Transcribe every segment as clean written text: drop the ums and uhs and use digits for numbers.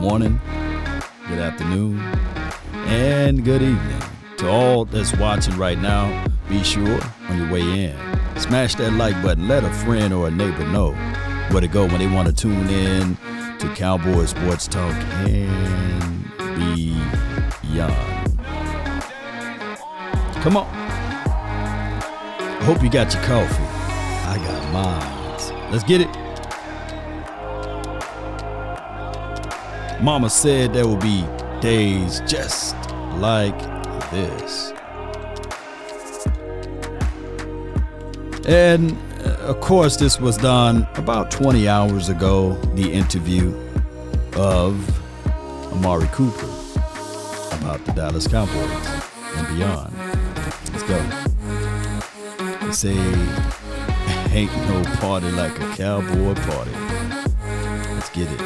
morning, good afternoon, and good evening. To all that's watching right now, be sure on your way in, smash that like button. Let a friend or a neighbor know where to go when they want to tune in to Cowboys Sports Talk and beyond. Come on. I hope you got your coffee. I got mine. Let's get it. Mama said there will be days just like this. And of course, this was done about 20 hours ago, the interview of Amari Cooper about the Dallas Cowboys and beyond. Let's go. They say, ain't no party like a cowboy party. Let's get it.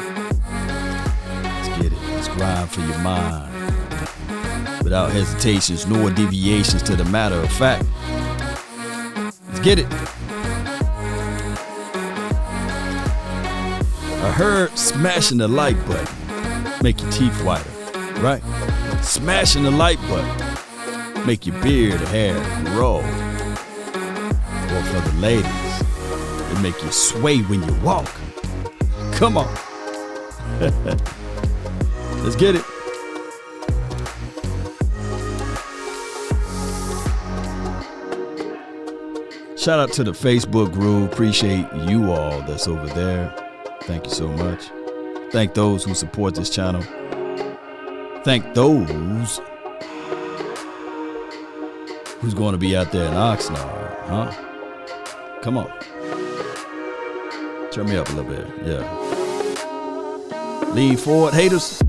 Let's get it. Let's grind for your mind. Without hesitations nor deviations, to the matter of fact. Let's get it. I heard smashing the like button make your teeth whiter, right? Smashing the like button make your beard hair grow. Or for the ladies, it make you sway when you walk. Come on. Let's get it. Shout out to the Facebook group. Appreciate you all that's over there. Thank you so much. Thank those who support this channel. Thank those who's going to be out there in Oxnard, huh? Come on. Turn me up a little bit. Yeah. Lean forward, haters.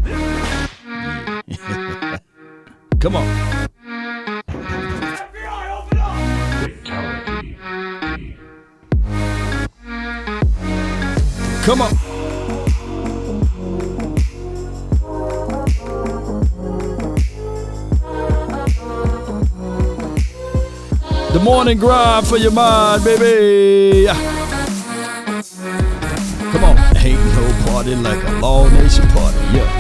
Yeah. Come on. Come on. The morning grind for your mind, baby. Come on. Ain't no party like a Law Nation party. Yeah.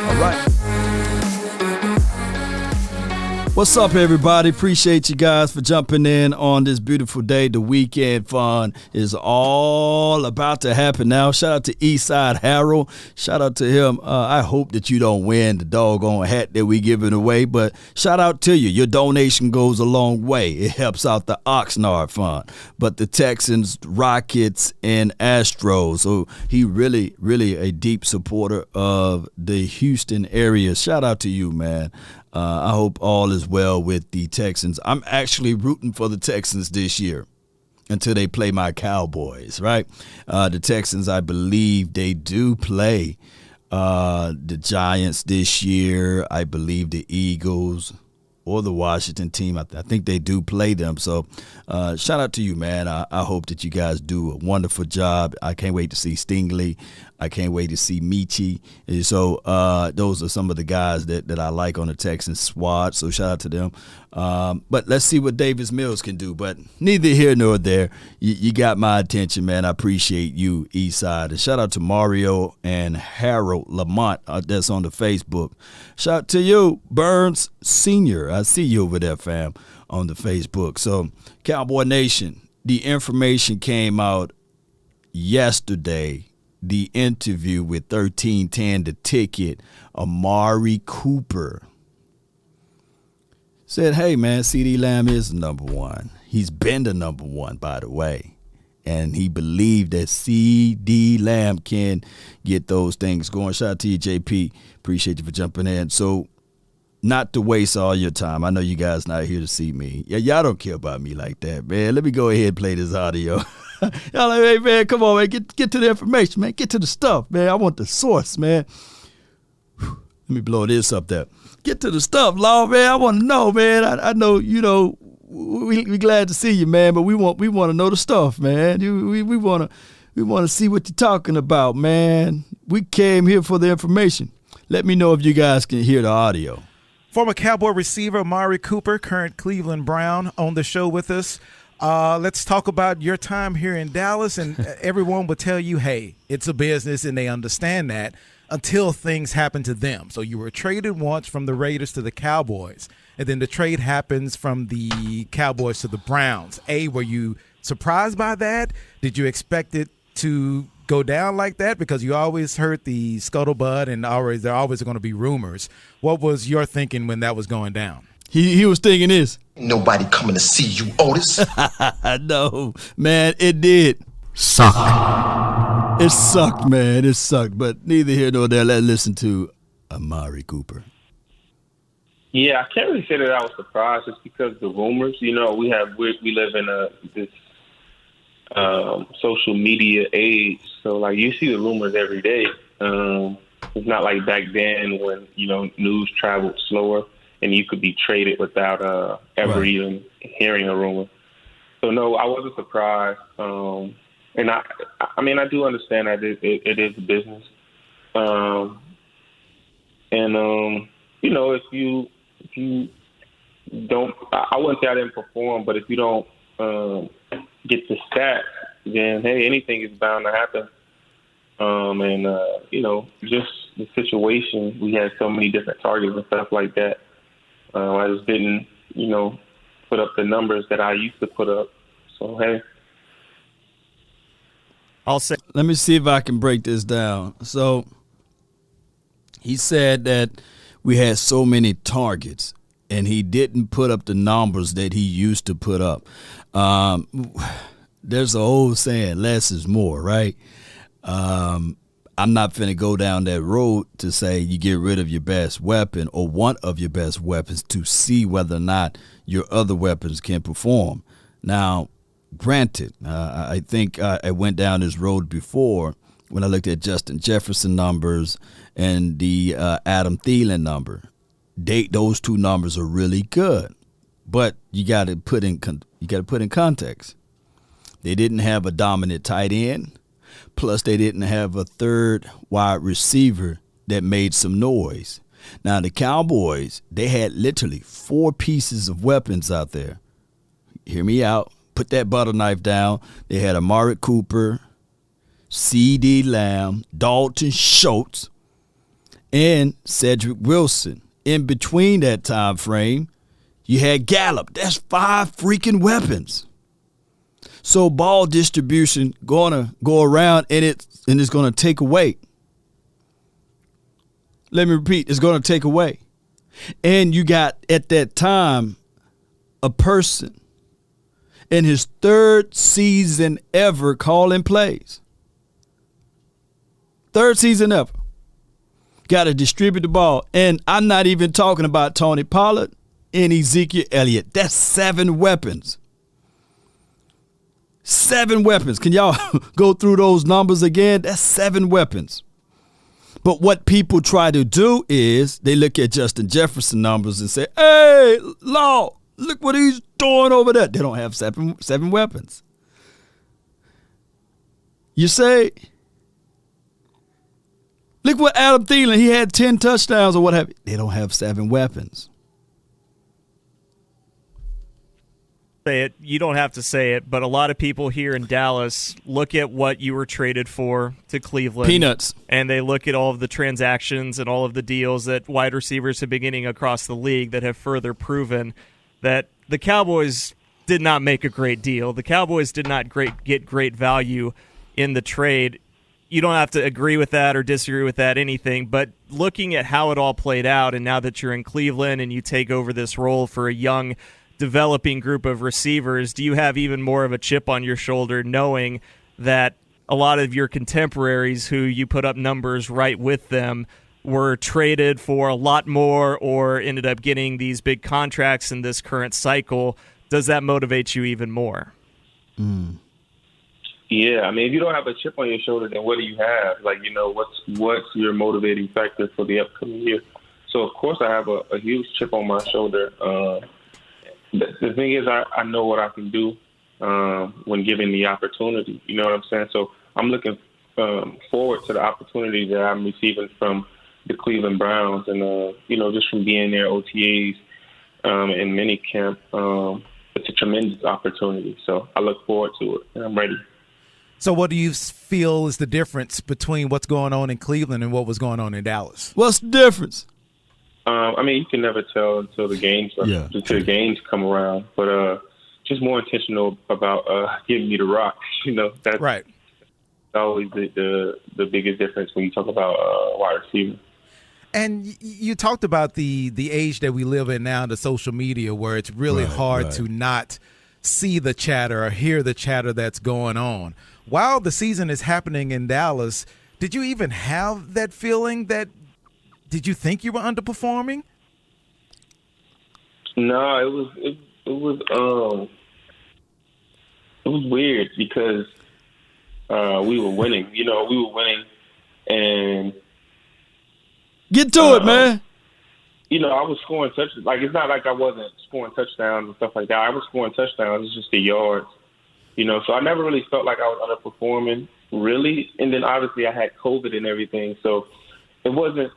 All right. What's up, everybody? Appreciate you guys for jumping in on this beautiful day. The weekend fun is all about to happen now. Shout out to Eastside Harold. Shout out to him. I hope that you don't win the doggone hat that we giving away, but shout out to you. Your donation goes a long way. It helps out the Oxnard Fund. But the Texans, Rockets, and Astros. So he really, really a deep supporter of the Houston area. Shout out to you, man. I hope all is well with the Texans. I'm actually rooting for the Texans this year until they play my Cowboys, right? The Texans, I believe they do play the Giants this year. I believe the Eagles or the Washington team. I think they do play them. So shout out to you, man. I hope that you guys do a wonderful job. I can't wait to see Stingley. I can't wait to see Michi. And so those are some of the guys that I like on the Texans squad. So shout out to them. But let's see what Davis Mills can do. But neither here nor there. You got my attention, man. I appreciate you, Eastside. And shout out to Mario and Harold Lamont. That's on the Facebook. Shout out to you, Burns Sr. I see you over there, fam, on the Facebook. So Cowboy Nation, the information came out yesterday. The interview with 1310 The Ticket, Amari Cooper said, hey, man, CeeDee Lamb is the number one. He's been the number one, by the way. And he believed that CeeDee Lamb can get those things going. Shout out to you, JP. Appreciate you for jumping in. So not to waste all your time. I know you guys not here to see me. Yeah, y'all don't care about me like that, man. Let me go ahead and play this audio. Y'all like, hey, man, come on, man. Get to the information, man. Get to the stuff, man. I want the source, man. Let me blow this up there. Get to the stuff, Law, man. I want to know, man. I know, you know, we glad to see you, man, but we want to know the stuff, man. We want to see what you're talking about, man. We came here for the information. Let me know if you guys can hear the audio. Former Cowboy receiver Amari Cooper, current Cleveland Brown, on the show with us. Let's talk about your time here in Dallas, and everyone will tell you, hey, it's a business, and they understand that until things happen to them. So you were traded once from the Raiders to the Cowboys, and then the trade happens from the Cowboys to the Browns. Were you surprised by that? Did you expect it to go down like that? Because you always heard the scuttlebutt, and there always going to be rumors. What was your thinking when that was going down? He was thinking this. Nobody coming to see you, Otis. No, man, it did suck. It sucked, man. It sucked. But neither here nor there. Let's listen to Amari Cooper. Yeah, I can't really say that I was surprised just because of the rumors. You know, we live in this social media age, so like you see the rumors every day. It's not like back then when news traveled slower and you could be traded without ever even hearing a rumor. So no, I wasn't surprised. And I mean, I do understand that it is a business. If you don't, I wouldn't say I didn't perform, but if you don't get the stats, then hey, anything is bound to happen. Just the situation, we had so many different targets and stuff like that. I just didn't, put up the numbers that I used to put up. So hey. Let me see if I can break this down. So he said that we had so many targets, and he didn't put up the numbers that he used to put up. There's an old saying, less is more, right? I'm not finna go down that road to say you get rid of your best weapon or one of your best weapons to see whether or not your other weapons can perform. Now, granted, I think I went down this road before when I looked at Justin Jefferson numbers and the Adam Thielen number. Those two numbers are really good, but you got to put in context. They didn't have a dominant tight end. Plus, they didn't have a third wide receiver that made some noise. Now, the Cowboys, they had literally 4 pieces of weapons out there. Hear me out. Put that butter knife down. They had Amari Cooper, CeeDee Lamb, Dalton Schultz, and Cedric Wilson. In between that time frame, you had Gallup. That's 5 freaking weapons. So ball distribution gonna go around and it's gonna take away. Let me repeat, it's gonna take away. And you got at that time a person in his 3rd season ever calling plays. 3rd season ever. Got to distribute the ball. And I'm not even talking about Tony Pollard and Ezekiel Elliott. That's 7 weapons. 7 weapons. Can y'all go through those numbers again? That's 7 weapons. But what people try to do is they look at Justin Jefferson numbers and say, hey, Law, look what he's doing over there. They don't have seven weapons. You say, look what Adam Thielen, he had 10 touchdowns or what have you. They don't have 7 weapons. Say it. You don't have to say it, but a lot of people here in Dallas look at what you were traded for to Cleveland. Peanuts. And they look at all of the transactions and all of the deals that wide receivers have been getting across the league that have further proven that the Cowboys did not make a great deal. The Cowboys did not get great value in the trade. You don't have to agree with that or disagree with that, anything, but looking at how it all played out, and now that you're in Cleveland and you take over this role for a young developing group of receivers, do you have even more of a chip on your shoulder knowing that a lot of your contemporaries who you put up numbers right with them were traded for a lot more or ended up getting these big contracts in this current cycle? Does that motivate you even more? Yeah, I mean, if you don't have a chip on your shoulder, then what do you have? Like, what's your motivating factor for the upcoming year? So, of course, I have a huge chip on my shoulder. The thing is, I know what I can do when given the opportunity. You know what I'm saying? So I'm looking forward to the opportunity that I'm receiving from the Cleveland Browns, and just from being there, OTAs and minicamp, to tremendous opportunity. So I look forward to it, and I'm ready. So what do you feel is the difference between what's going on in Cleveland and what was going on in Dallas? What's the difference? I mean, you can never tell until the games come around. But just more intentional about giving me the rock. That's right. Always the biggest difference when you talk about wide receiver. And you talked about the age that we live in now, the social media, where it's really hard to not see the chatter or hear the chatter that's going on. While the season is happening in Dallas, did you even have that feeling did you think you were underperforming? No, it was weird because we were winning. We were winning, and get to it, man. I was scoring touchdowns. Like, it's not like I wasn't scoring touchdowns and stuff like that. I was scoring touchdowns. It's just the yards. So I never really felt like I was underperforming, really. And then obviously I had COVID and everything, so it wasn't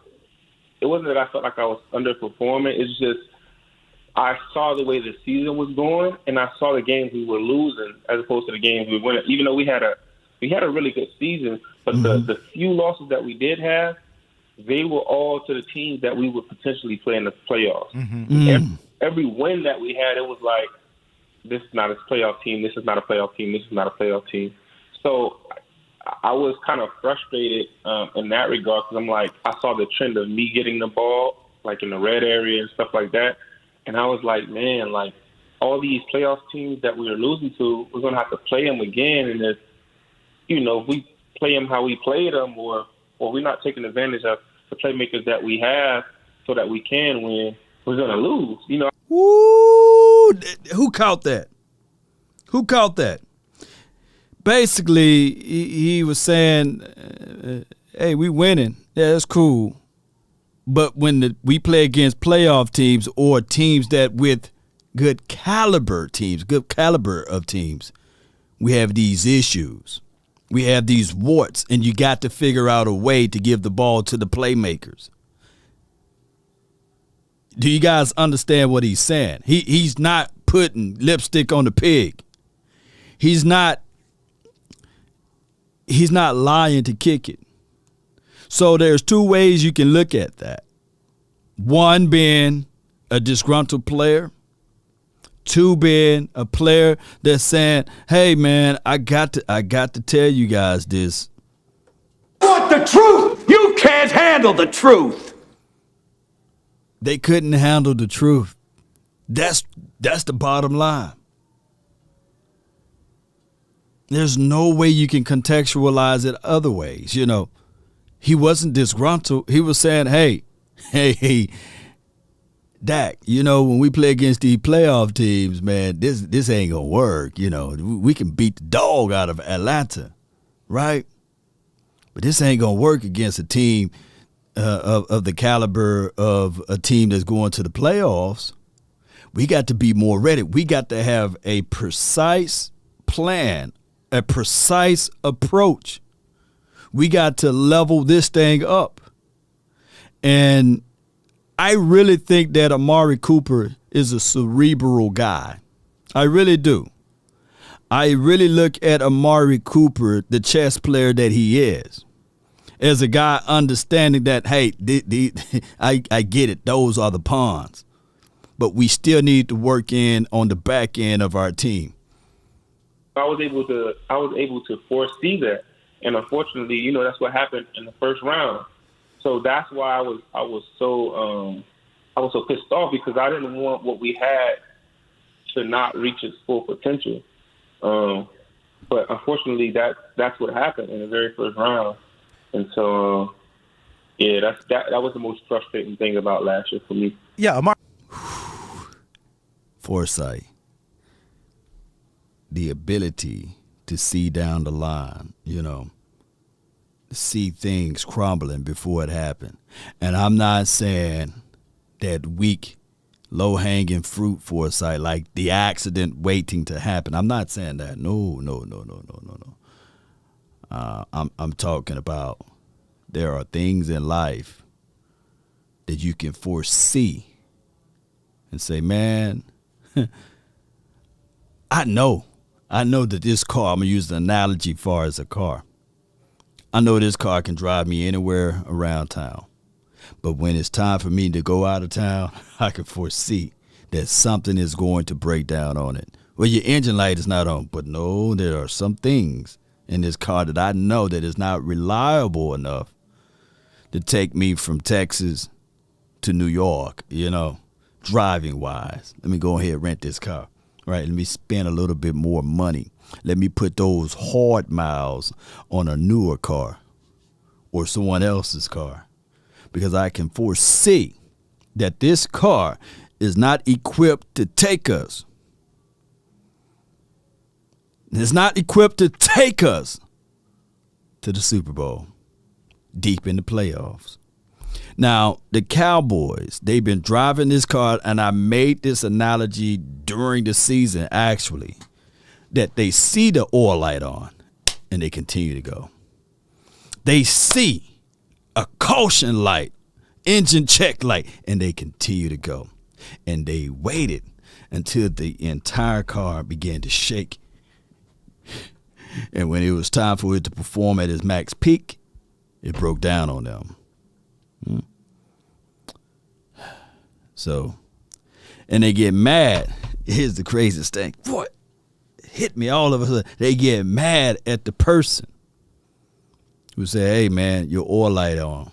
that I felt like I was underperforming. It's just I saw the way the season was going, and I saw the games we were losing as opposed to the games we were winning. Even though we had a really good season, but the few losses that we did have, they were all to the teams that we would potentially play in the playoffs. Every win that we had, it was like, this is not a playoff team, this is not a playoff team, this is not a playoff team. So I was kind of frustrated in that regard because I'm like, I saw the trend of me getting the ball, like in the red area and stuff like that. And I was like, man, like all these playoff teams that we are losing to, we're going to have to play them again. And if we play them how we played them or we're not taking advantage of the playmakers that we have so that we can win, we're going to lose. Woo! Who caught that? Who caught that? Basically, he was saying, hey, we winning. Yeah, that's cool. But when we play against playoff teams or teams that with good caliber of teams, we have these issues. We have these warts, and you got to figure out a way to give the ball to the playmakers. Do you guys understand what he's saying? He's not putting lipstick on the pig. He's not lying to kick it. So there's two ways you can look at that. One being a disgruntled player. Two being a player that's saying, hey man, I got to tell you guys this. Want the truth? You can't handle the truth. They couldn't handle the truth. That's the bottom line. There's no way you can contextualize it other ways. He wasn't disgruntled. He was saying, hey, Dak, when we play against these playoff teams, man, this ain't gonna work. We can beat the dog out of Atlanta, right? But this ain't gonna work against a team of the caliber of a team that's going to the playoffs. We got to be more ready. We got to have a precise plan, a precise approach. We got to level this thing up. And I really think that Amari Cooper is a cerebral guy. I really do. I really look at Amari Cooper, the chess player that he is, as a guy understanding that, hey, I get it. Those are the pawns. But we still need to work in on the back end of our team. I was able to foresee that. And unfortunately, that's what happened in the first round. So that's why I was so pissed off, because I didn't want what we had to not reach its full potential. But unfortunately, that's what happened in the very first round. And so, that was the most frustrating thing about last year for me. Yeah, Amari. Foresight, the ability to see down the line, see things crumbling before it happened. And I'm not saying that weak, low-hanging fruit foresight, like the accident waiting to happen. I'm not saying that. No. I'm talking about there are things in life that you can foresee and say, man, I know that this car, I'm going to use the analogy far as a car. I know this car can drive me anywhere around town. But when it's time for me to go out of town, I can foresee that something is going to break down on it. Well, your engine light is not on. But no, there are some things in this car that I know that is not reliable enough to take me from Texas to New York, driving wise. Let me go ahead and rent this car. Right, let me spend a little bit more money. Let me put those hard miles on a newer car or someone else's car, because I can foresee that this car is not equipped to take us. It's not equipped to take us to the Super Bowl, deep in the playoffs. Now, the Cowboys, they've been driving this car, and I made this analogy during the season, actually, that they see the oil light on, and they continue to go. They see a caution light, engine check light, and they continue to go. And they waited until the entire car began to shake. And when it was time for it to perform at its max peak, it broke down on them. So, and they get mad. Here's the craziest thing. What hit me all of a sudden? They get mad at the person who say, "Hey man, your oil light on.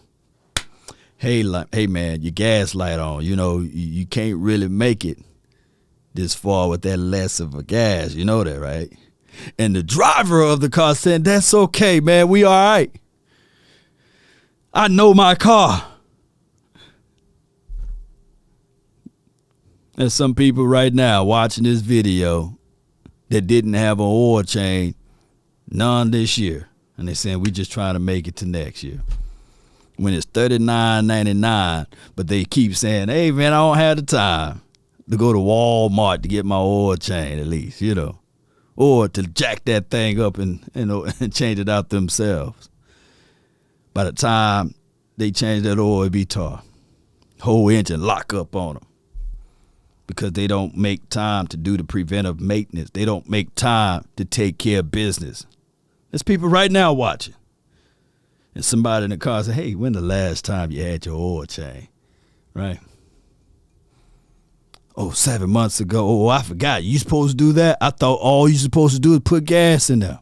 Hey man, your gas light on. You can't really make it this far with that less of a gas. You know that, right?" And the driver of the car said, "That's okay, man. We all right. I know my car." There's some people right now watching this video that didn't have an oil change none this year. And they're saying, we just trying to make it to next year. When it's $39.99, but they keep saying, hey, man, I don't have the time to go to Walmart to get my oil change at least, or to jack that thing up and change it out themselves. By the time they change that oil, it be tar. Whole engine lock up on them. Because they don't make time to do the preventive maintenance. They don't make time to take care of business. There's people right now watching. And somebody in the car said, hey, when the last time you had your oil change? Right? Oh, 7 months ago. Oh, I forgot. You supposed to do that? I thought all you supposed to do is put gas in there.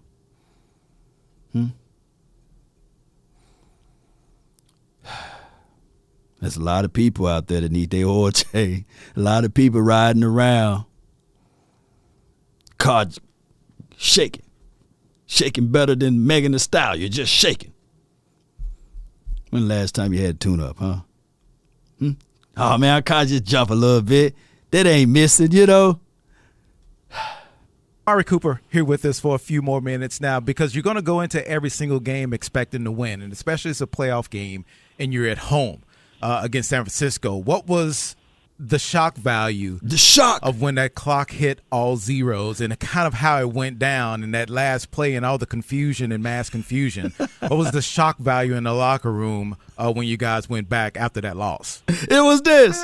There's a lot of people out there that need their oil change. A lot of people riding around. Car shaking. Shaking better than Megan Thee Stallion. Just shaking. When the last time you had a tune-up, huh? Oh, man, our car just jump a little bit. That ain't missing, Amari Cooper here with us for a few more minutes now, because you're going to go into every single game expecting to win, and especially it's a playoff game and you're at home against San Francisco. What was the shock value? The shock of when that clock hit all zeros and kind of how it went down in that last play and all the confusion and mass confusion. What was the shock value in the locker room when you guys went back after that loss? It was this.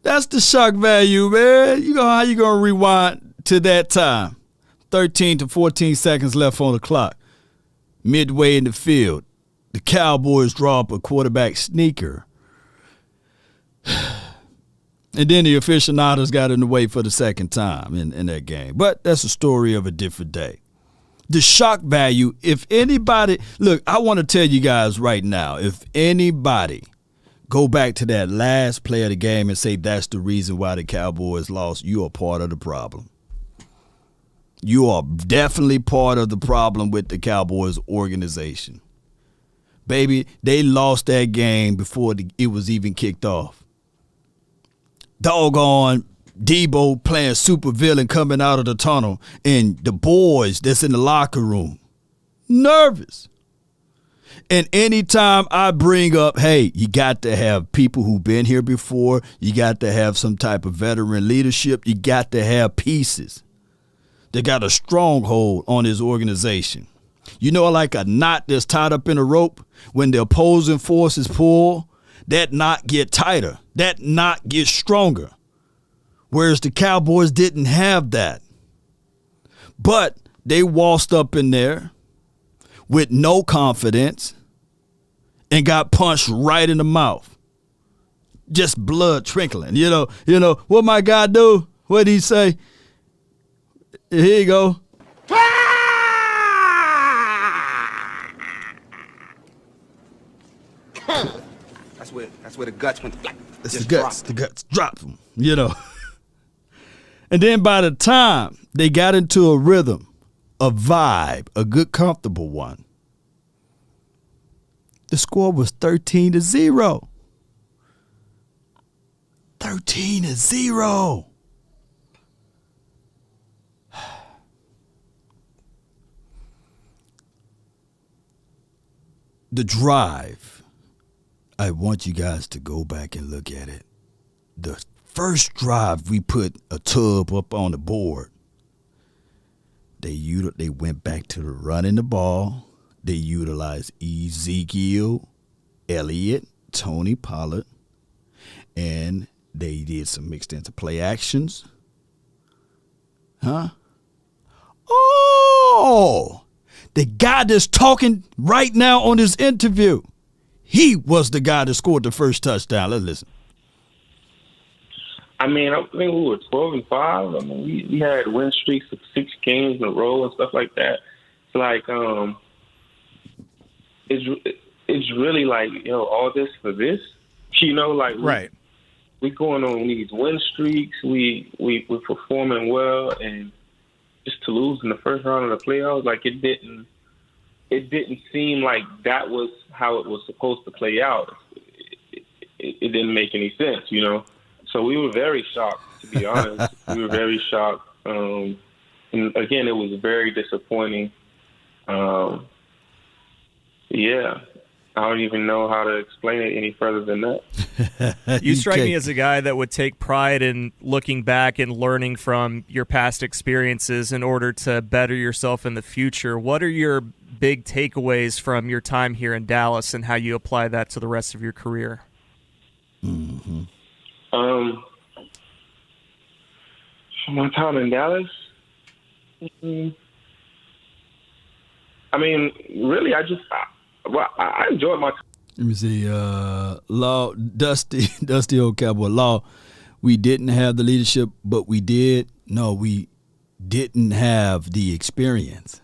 That's the shock value, man. How you gonna rewind to that time? 13 to 14 seconds left on the clock. Midway in the field, the Cowboys draw up a quarterback sneaker. And then the aficionados got in the way for the second time in that game. But that's a story of a different day. The shock value, if anybody, look, I want to tell you guys right now, if anybody go back to that last play of the game and say that's the reason why the Cowboys lost, you are part of the problem. You are definitely part of the problem with the Cowboys organization. Baby, they lost that game before it was even kicked off. Doggone Debo playing supervillain coming out of the tunnel, and the boys that's in the locker room nervous. And anytime I bring up, hey, you got to have people who've been here before, you got to have some type of veteran leadership, you got to have pieces that got a stronghold on his organization. You know, like a knot that's tied up in a rope, when the opposing forces pull, that knot get tighter. That knot gets stronger. Whereas the Cowboys didn't have that. But they waltzed up in there with no confidence and got punched right in the mouth. Just blood trickling. You know what my guy do? What'd he say? Here you go. That's where the guts went. It's the guts dropped them, And then by the time they got into a rhythm, a vibe, a good, comfortable one, the score was 13-0. 13-0. The drive, I want you guys to go back and look at it. The first drive, we put a tub up on the board. They went back to the running the ball. They utilized Ezekiel, Elliott, Tony Pollard, and they did some mixed into play actions. Huh? Oh, the guy that's talking right now on this interview, he was the guy that scored the first touchdown. Let's listen. I mean, I think we were 12-5. I mean, we had win streaks of 6 games in a row and stuff like that. It's like, it's really like, all this for this, like right. We going on these win streaks. We're performing well, and just to lose in the first round of the playoffs, like it didn't seem like that was how it was supposed to play out. It didn't make any sense, So we were very shocked, to be honest. We were very shocked. And again, it was very disappointing. Yeah, I don't even know how to explain it any further than that. You strike me as a guy that would take pride in looking back and learning from your past experiences in order to better yourself in the future. What are your big takeaways from your time here in Dallas and how you apply that to the rest of your career? Mm-hmm. My time in Dallas, I mean, really, I enjoyed my time. Let me see. Law, Dusty old Cowboy. Law, we didn't have the leadership, but we did. No, we didn't have the experience.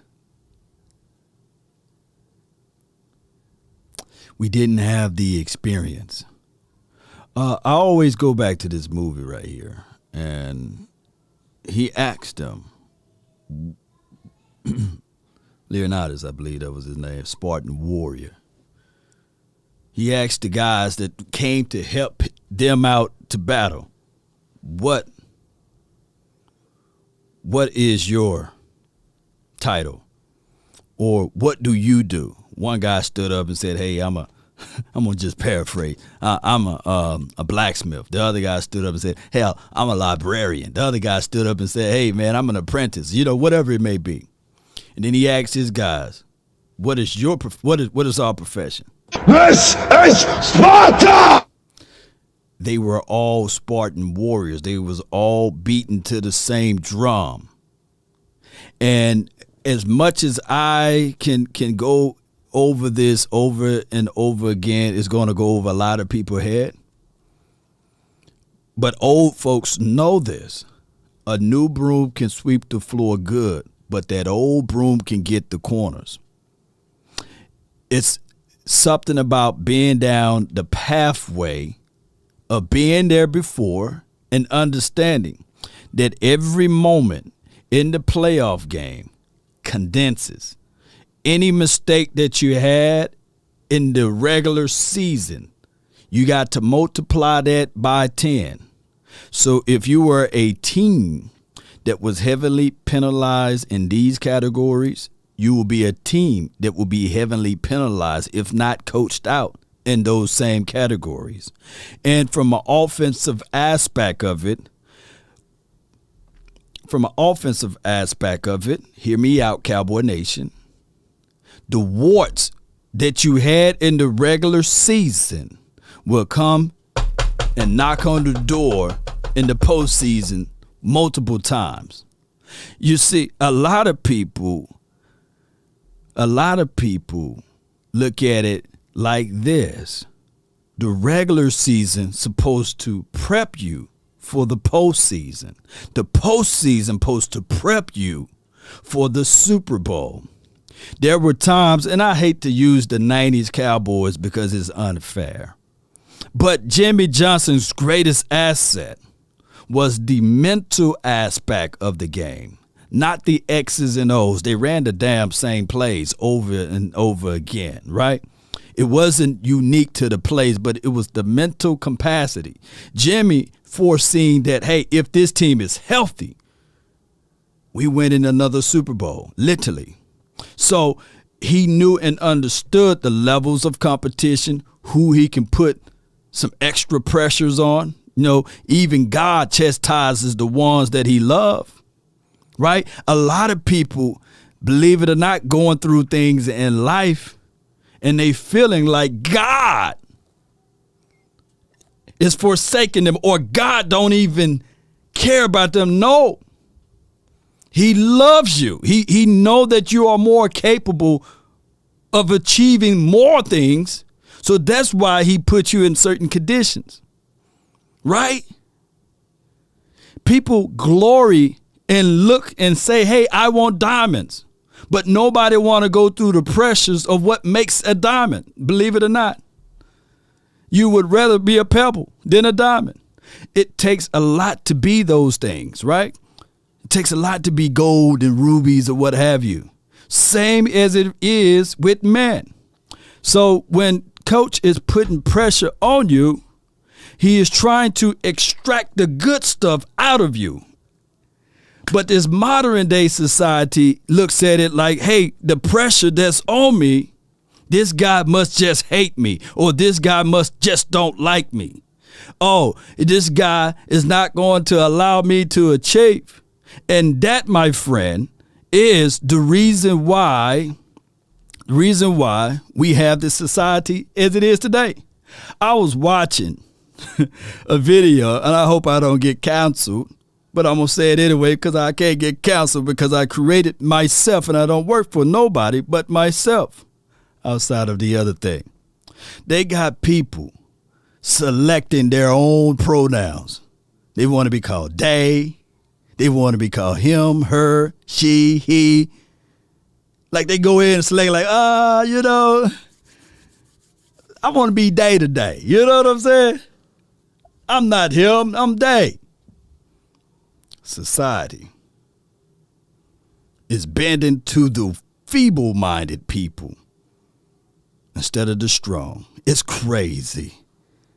We didn't have the experience. I always go back to this movie right here, and he asked him, Leonidas, I believe that was his name, Spartan Warrior. He asked the guys that came to help them out to battle, what is your title? Or what do you do? One guy stood up and said, hey, I'm gonna just paraphrase. I'm a blacksmith. The other guy stood up and said, hell, I'm a librarian. The other guy stood up and said, hey, man, I'm an apprentice. Whatever it may be. And then he asked his guys, what is our profession? This is Sparta! They were all Spartan warriors. They was all beaten to the same drum. And as much as I can go over this over and over again, it's going to go over a lot of people's head. But old folks know this. A new broom can sweep the floor good, but that old broom can get the corners. It's something about being down the pathway of being there before and understanding that every moment in the playoff game condenses. Any mistake that you had in the regular season, you got to multiply that by 10. So if you were a team that was heavily penalized in these categories, you will be a team that will be heavily penalized, if not coached out, in those same categories. And from an offensive aspect of it, hear me out, Cowboy Nation. the warts that you had in the regular season will come and knock on the door in the postseason multiple times. You see, a lot of people look at it like this. The regular season supposed to prep you for the postseason. The postseason supposed to prep you for the Super Bowl. There were times, and I hate to use the 90s Cowboys because it's unfair, but Jimmy Johnson's greatest asset was the mental aspect of the game, not the X's and O's. They ran the damn same plays over and over again, right? It wasn't unique to the plays, but it was the mental capacity. Jimmy foreseeing that, hey, if this team is healthy, we win in another Super Bowl, literally. So he knew and understood the levels of competition, who he can put some extra pressures on. You know, even God chastises the ones that he loves, right? A lot of people, believe it or not, going through things in life and they feeling like God is forsaking them or God don't even care about them. No. He loves you. He know that you are more capable of achieving more things. So that's why he put you in certain conditions. Right? People glory and look and say, hey, I want diamonds. But nobody want to go through the pressures of what makes a diamond. Believe it or not. You would rather be a pebble than a diamond. It takes a lot to be those things, right? It takes a lot to be gold and rubies or what have you. Same as it is with men. So when coach is putting pressure on you, he is trying to extract the good stuff out of you. But this modern day society looks at it like, hey, the pressure that's on me, this guy must just hate me, or this guy must just don't like me. Oh, this guy is not going to allow me to achieve. And that, my friend, is the reason why we have this society as it is today. I was watching a video, and I hope I don't get canceled, but I'm going to say it anyway because I can't get canceled because I created myself and I don't work for nobody but myself outside of the other thing. They got people selecting their own pronouns. They want to be called they. They want to be called him, her, she, he. Like they go in and select like, I want to be they today. You know what I'm saying? I'm not him, I'm they. Society is bending to the feeble-minded people instead of the strong. It's crazy.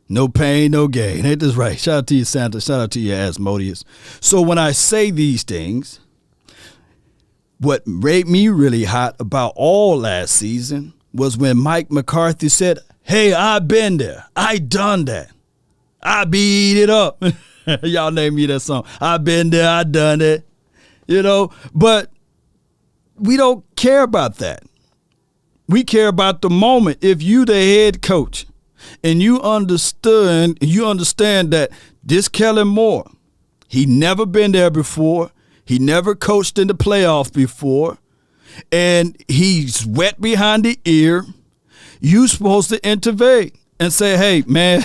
No pain, no gain. Ain't this right? Shout out to you, Santa. Shout out to you, Asmodeus. So when I say these things, what made me really hot about all last season was when Mike McCarthy said, hey, I've been there. I done that. I beat it up. Y'all name me that song. I've been there. I done it. But we don't care about that. We care about the moment. If you the head coach and you understand that this Kellen Moore, he never been there before. He never coached in the playoffs before. And he's wet behind the ear. You supposed to intervene and say, hey, man,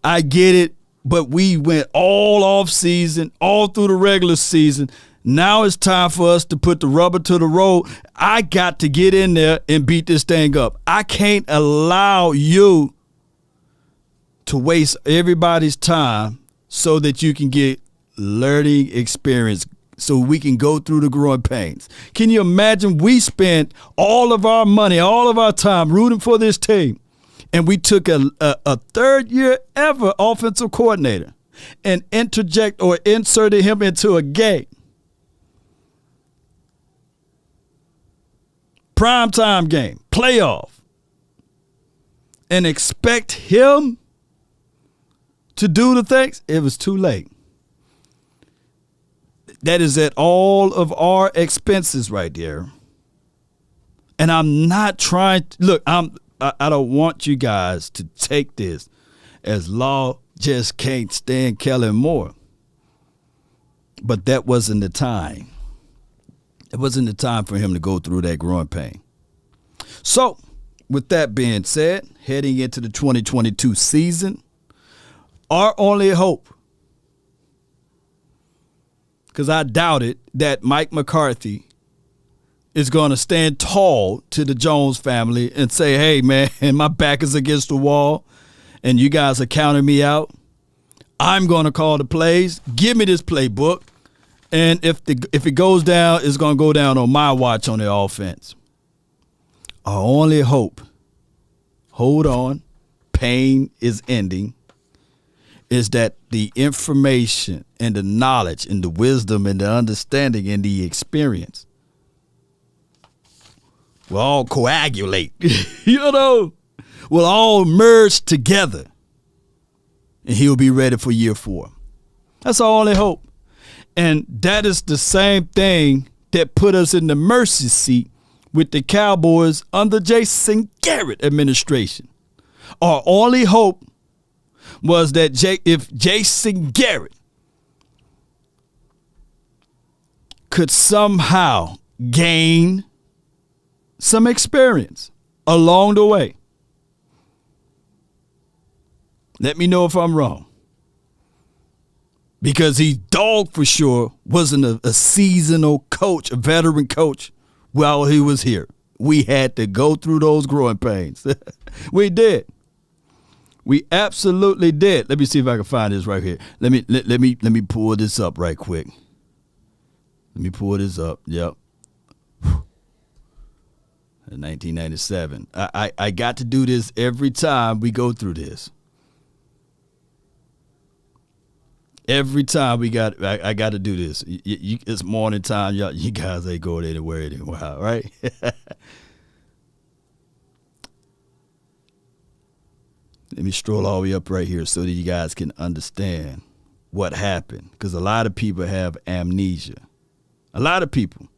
I get it. But we went all off season, all through the regular season. Now it's time for us to put the rubber to the road. I got to get in there and beat this thing up. I can't allow you to waste everybody's time so that you can get learning experience so we can go through the growing pains. Can you imagine we spent all of our money, all of our time rooting for this team, and we took a third year ever offensive coordinator and inserted him into a game. Primetime game, playoff, and expect him to do the things? It was too late. That is at all of our expenses right there. And I'm not trying – look, I don't want you guys to take this as Law just can't stand Kellen Moore. But that wasn't the time. It wasn't the time for him to go through that growing pain. So, with that being said, heading into the 2022 season, our only hope, because I doubted that Mike McCarthy is going to stand tall to the Jones family and say, hey, man, my back is against the wall and you guys are counting me out. I'm going to call the plays. Give me this playbook. And if it goes down, it's going to go down on my watch on the offense. Our only hope, hold on, pain is ending, is that the information and the knowledge and the wisdom and the understanding and the experience will all coagulate, will all merge together, and he'll be ready for year 4. That's our only hope. And that is the same thing that put us in the mercy seat with the Cowboys under Jason Garrett administration. Our only hope was that if Jason Garrett could somehow gain some experience along the way. Let me know if I'm wrong. Because he dog for sure wasn't a seasonal coach, a veteran coach while he was here. We had to go through those growing pains. We did. We absolutely did. Let me see if I can find this right here. Let me pull this up right quick. Let me pull this up. Yep. 1997. I got to do this every time we go through this. Every time I got to do this. It's morning time. You guys ain't going anywhere anymore, right? Let me stroll all the way up right here so that you guys can understand what happened. Because a lot of people have amnesia. A lot of people.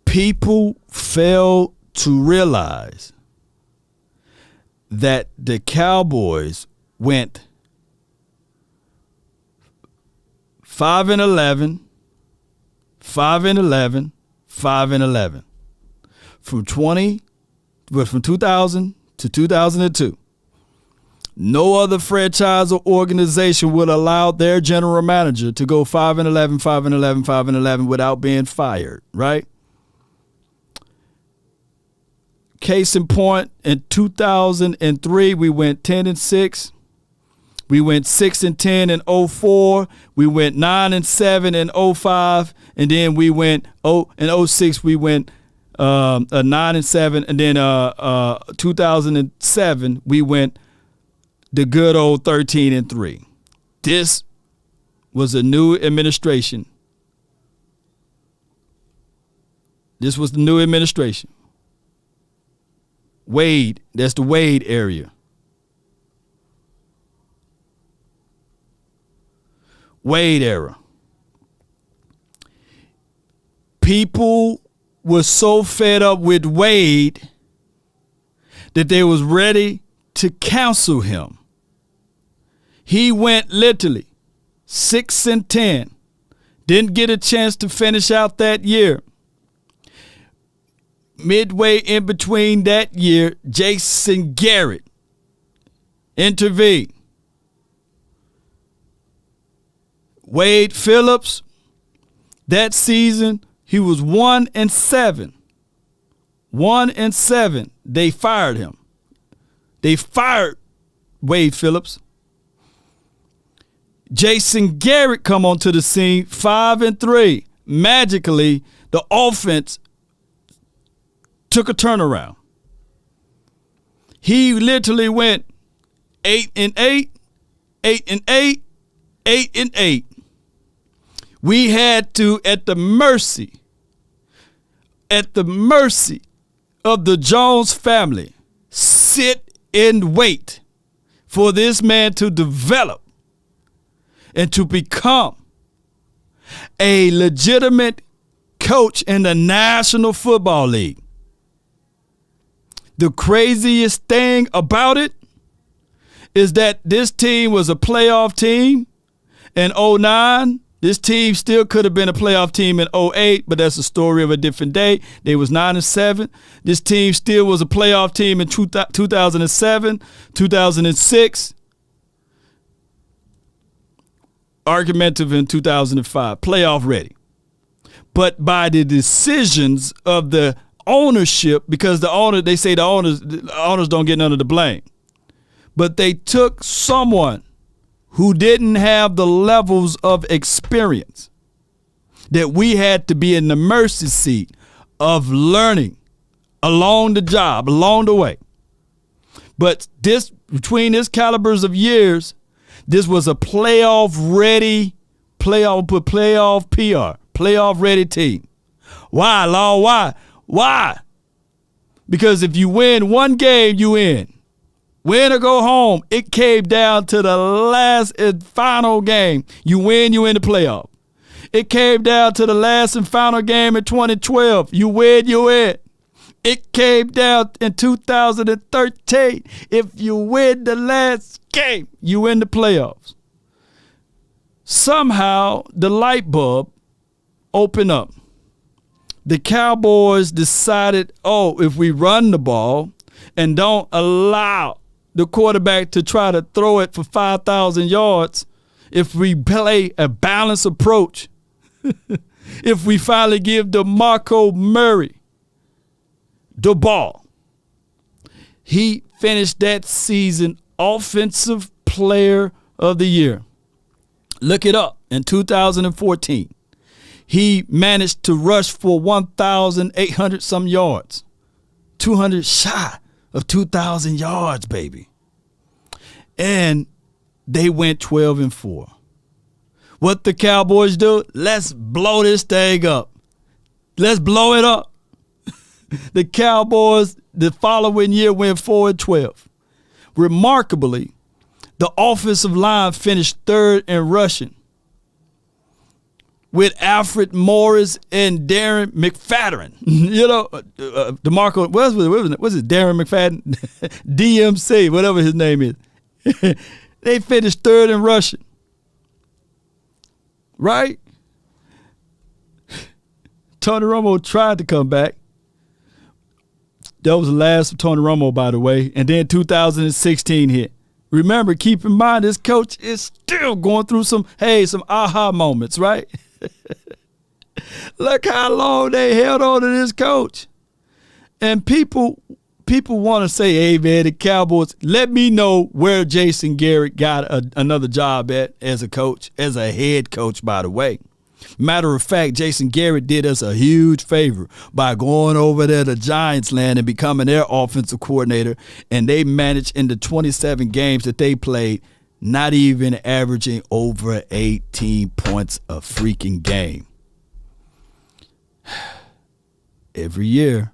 People fail to realize that the Cowboys went 5-11, 5-11, 5-11 from 2000 to 2002. No other franchise or organization would allow their general manager to go 5-11, 5-11, 5-11 without being fired, right? Case in point, in 2003, we went 10-6. We went 6-10 in 04. We went 9-7 in 05. And then we went in 06, we went 9-7. And then 2007, we went the good old 13-3. This was a new administration. This was the new administration. Wade, that's the Wade area. Wade era. People were so fed up with Wade that they was ready to cancel him. He went literally 6-10. Didn't get a chance to finish out that year. Midway in between that year, Jason Garrett intervened. Wade Phillips, that season, he was 1-7. 1-7. They fired him. They fired Wade Phillips. Jason Garrett come onto the scene, 5-3. Magically, the offense took a turnaround. He literally went 8-8, 8-8, 8-8. We had to, at the mercy of the Jones family, sit and wait for this man to develop and to become a legitimate coach in the National Football League. The craziest thing about it is that this team was a playoff team in 09. This team still could have been a playoff team in 08, but that's a story of a different day. They was 9-7. This team still was a playoff team in 2007, 2006. Argumentative in 2005, playoff ready. But by the decisions of the ownership, because they say the owners don't get none of the blame. But they took someone who didn't have the levels of experience that we had to be in the mercy seat of learning along the job, along the way. But between this calibers of years, this was a playoff ready team. Why, Law? Why? Because if you win one game, you win. Win or go home. It came down to the last and final game. You win, you in the playoff. It came down to the last and final game in 2012. You win, you win. It came down in 2013. If you win the last game, you win the playoffs. Somehow, the light bulb opened up. The Cowboys decided, if we run the ball and don't allow the quarterback to try to throw it for 5,000 yards, if we play a balanced approach, if we finally give DeMarco Murray the ball, he finished that season Offensive Player of the Year. Look it up. In 2014, he managed to rush for 1,800 some yards, 200 shy of 2,000 yards, baby. And they went 12-4. What the Cowboys do? Let's blow this thing up. Let's blow it up. The Cowboys the following year went 4-12. Remarkably, the offensive line finished third in rushing with Alfred Morris and Darren McFadden. DeMarco, what's it? Darren McFadden? DMC, whatever his name is. They finished third in rushing. Right? Tony Romo tried to come back. That was the last of Tony Romo, by the way. And then 2016 hit. Remember, keep in mind, this coach is still going through some aha moments, right? Look how long they held on to this coach. And people want to say, hey, man, the Cowboys, let me know where Jason Garrett got another job at as a coach, as a head coach, by the way. Matter of fact, Jason Garrett did us a huge favor by going over there to Giants land and becoming their offensive coordinator. And they managed in the 27 games that they played, not even averaging over 18 points a freaking game. Every year.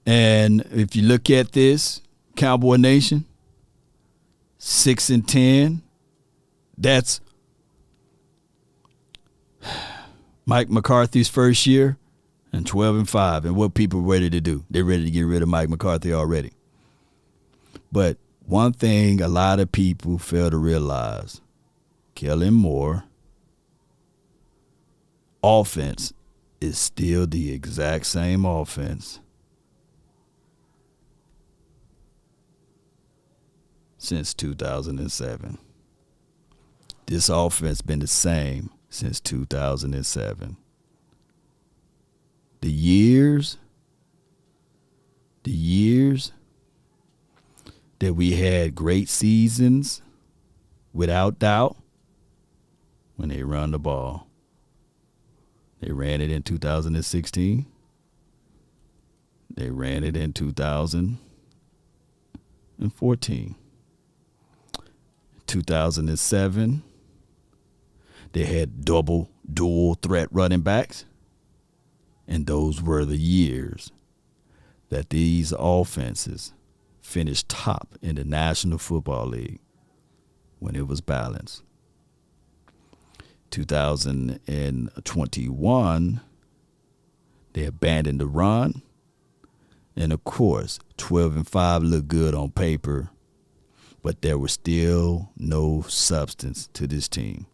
And if you look at this, Cowboy Nation, 6-10, that's Mike McCarthy's first year, and 12-5. And what people are ready to do, they're ready to get rid of Mike McCarthy already. But one thing a lot of people fail to realize, Kellen Moore offense is still the exact same offense since 2007. This offense been the same since 2007. The years that we had great seasons, without doubt, when they run the ball. They ran it in 2016. They ran it in 2014. 2007, they had dual threat running backs. And those were the years that these offenses finished top in the National Football League when it was balanced. 2021, they abandoned the run. And, of course, 12-5 looked good on paper, but there was still no substance to this team.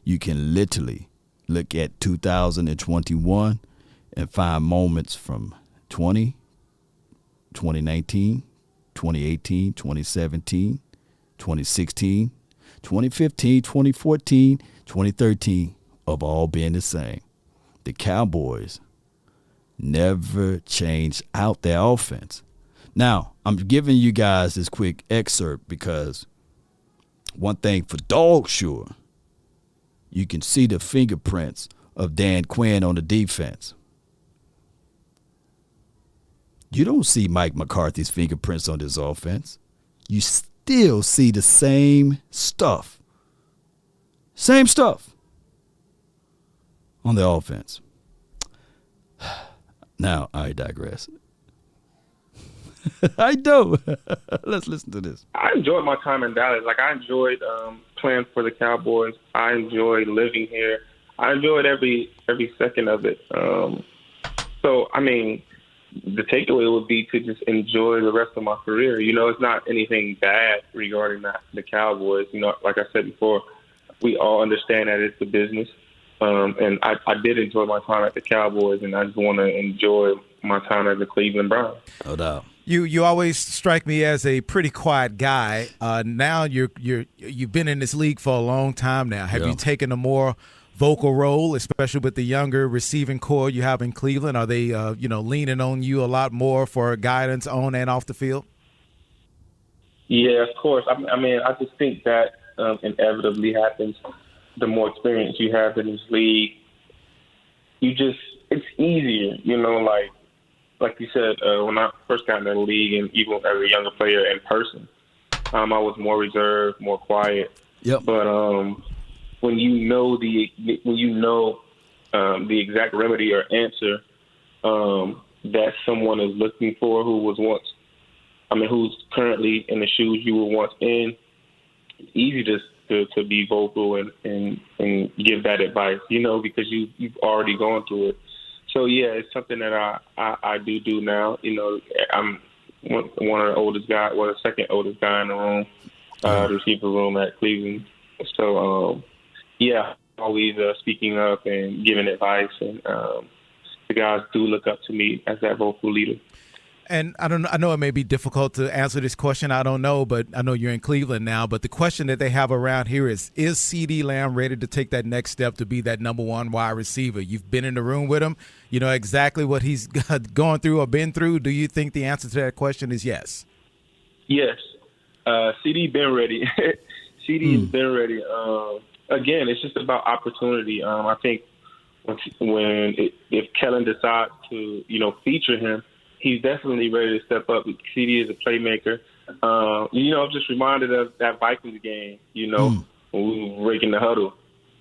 You can literally look at 2021 and find moments from 2019, 2018, 2017, 2016, 2015, 2014, 2013 of all being the same. The Cowboys never changed out their offense. Now, I'm giving you guys this quick excerpt because one thing for dog sure, you can see the fingerprints of Dan Quinn on the defense. You don't see Mike McCarthy's fingerprints on this offense. You still see the same stuff. Same stuff on the offense. Now, I digress. I do. Let's listen to this. I enjoyed my time in Dallas. Like, I enjoyed playing for the Cowboys. I enjoyed living here. I enjoyed every second of it. So, I mean, the takeaway would be to just enjoy the rest of my career. You know, it's not anything bad regarding the Cowboys. You know, like I said before, we all understand that it's a business. And I did enjoy my time at the Cowboys, and I just want to enjoy my time at the Cleveland Browns. No doubt. You always strike me as a pretty quiet guy. Now you've been in this league for a long time now. Have you taken a more vocal role, especially with the younger receiving core you have in Cleveland? Are they leaning on you a lot more for guidance on and off the field? Yeah, of course. I mean, I just think that inevitably happens. The more experience you have in this league, it's easier, you know, like you said, when I first got in the league and even as a younger player in person, I was more reserved, more quiet. Yep. But when you know the exact remedy or answer that someone is looking for who's currently in the shoes you were once in, it's easy to be vocal and give that advice, you know, because you've already gone through it. So, yeah, it's something that I do now. You know, I'm one of the oldest guys, the second oldest guy in the room, the receiver room at Cleveland. So, always speaking up and giving advice. And the guys do look up to me as that vocal leader. And I know it may be difficult to answer this question. I don't know, but I know you're in Cleveland now. But the question that they have around here is CeeDee Lamb ready to take that next step to be that number one wide receiver? You've been in the room with him. You know exactly what he's gone through or been through. Do you think the answer to that question is yes? Yes. CeeDee been ready. CeeDee's been ready. Again, it's just about opportunity. I think if Kellen decides to, feature him, he's definitely ready to step up. CeeDee is a playmaker. I'm just reminded of that Vikings game, when we were breaking the huddle.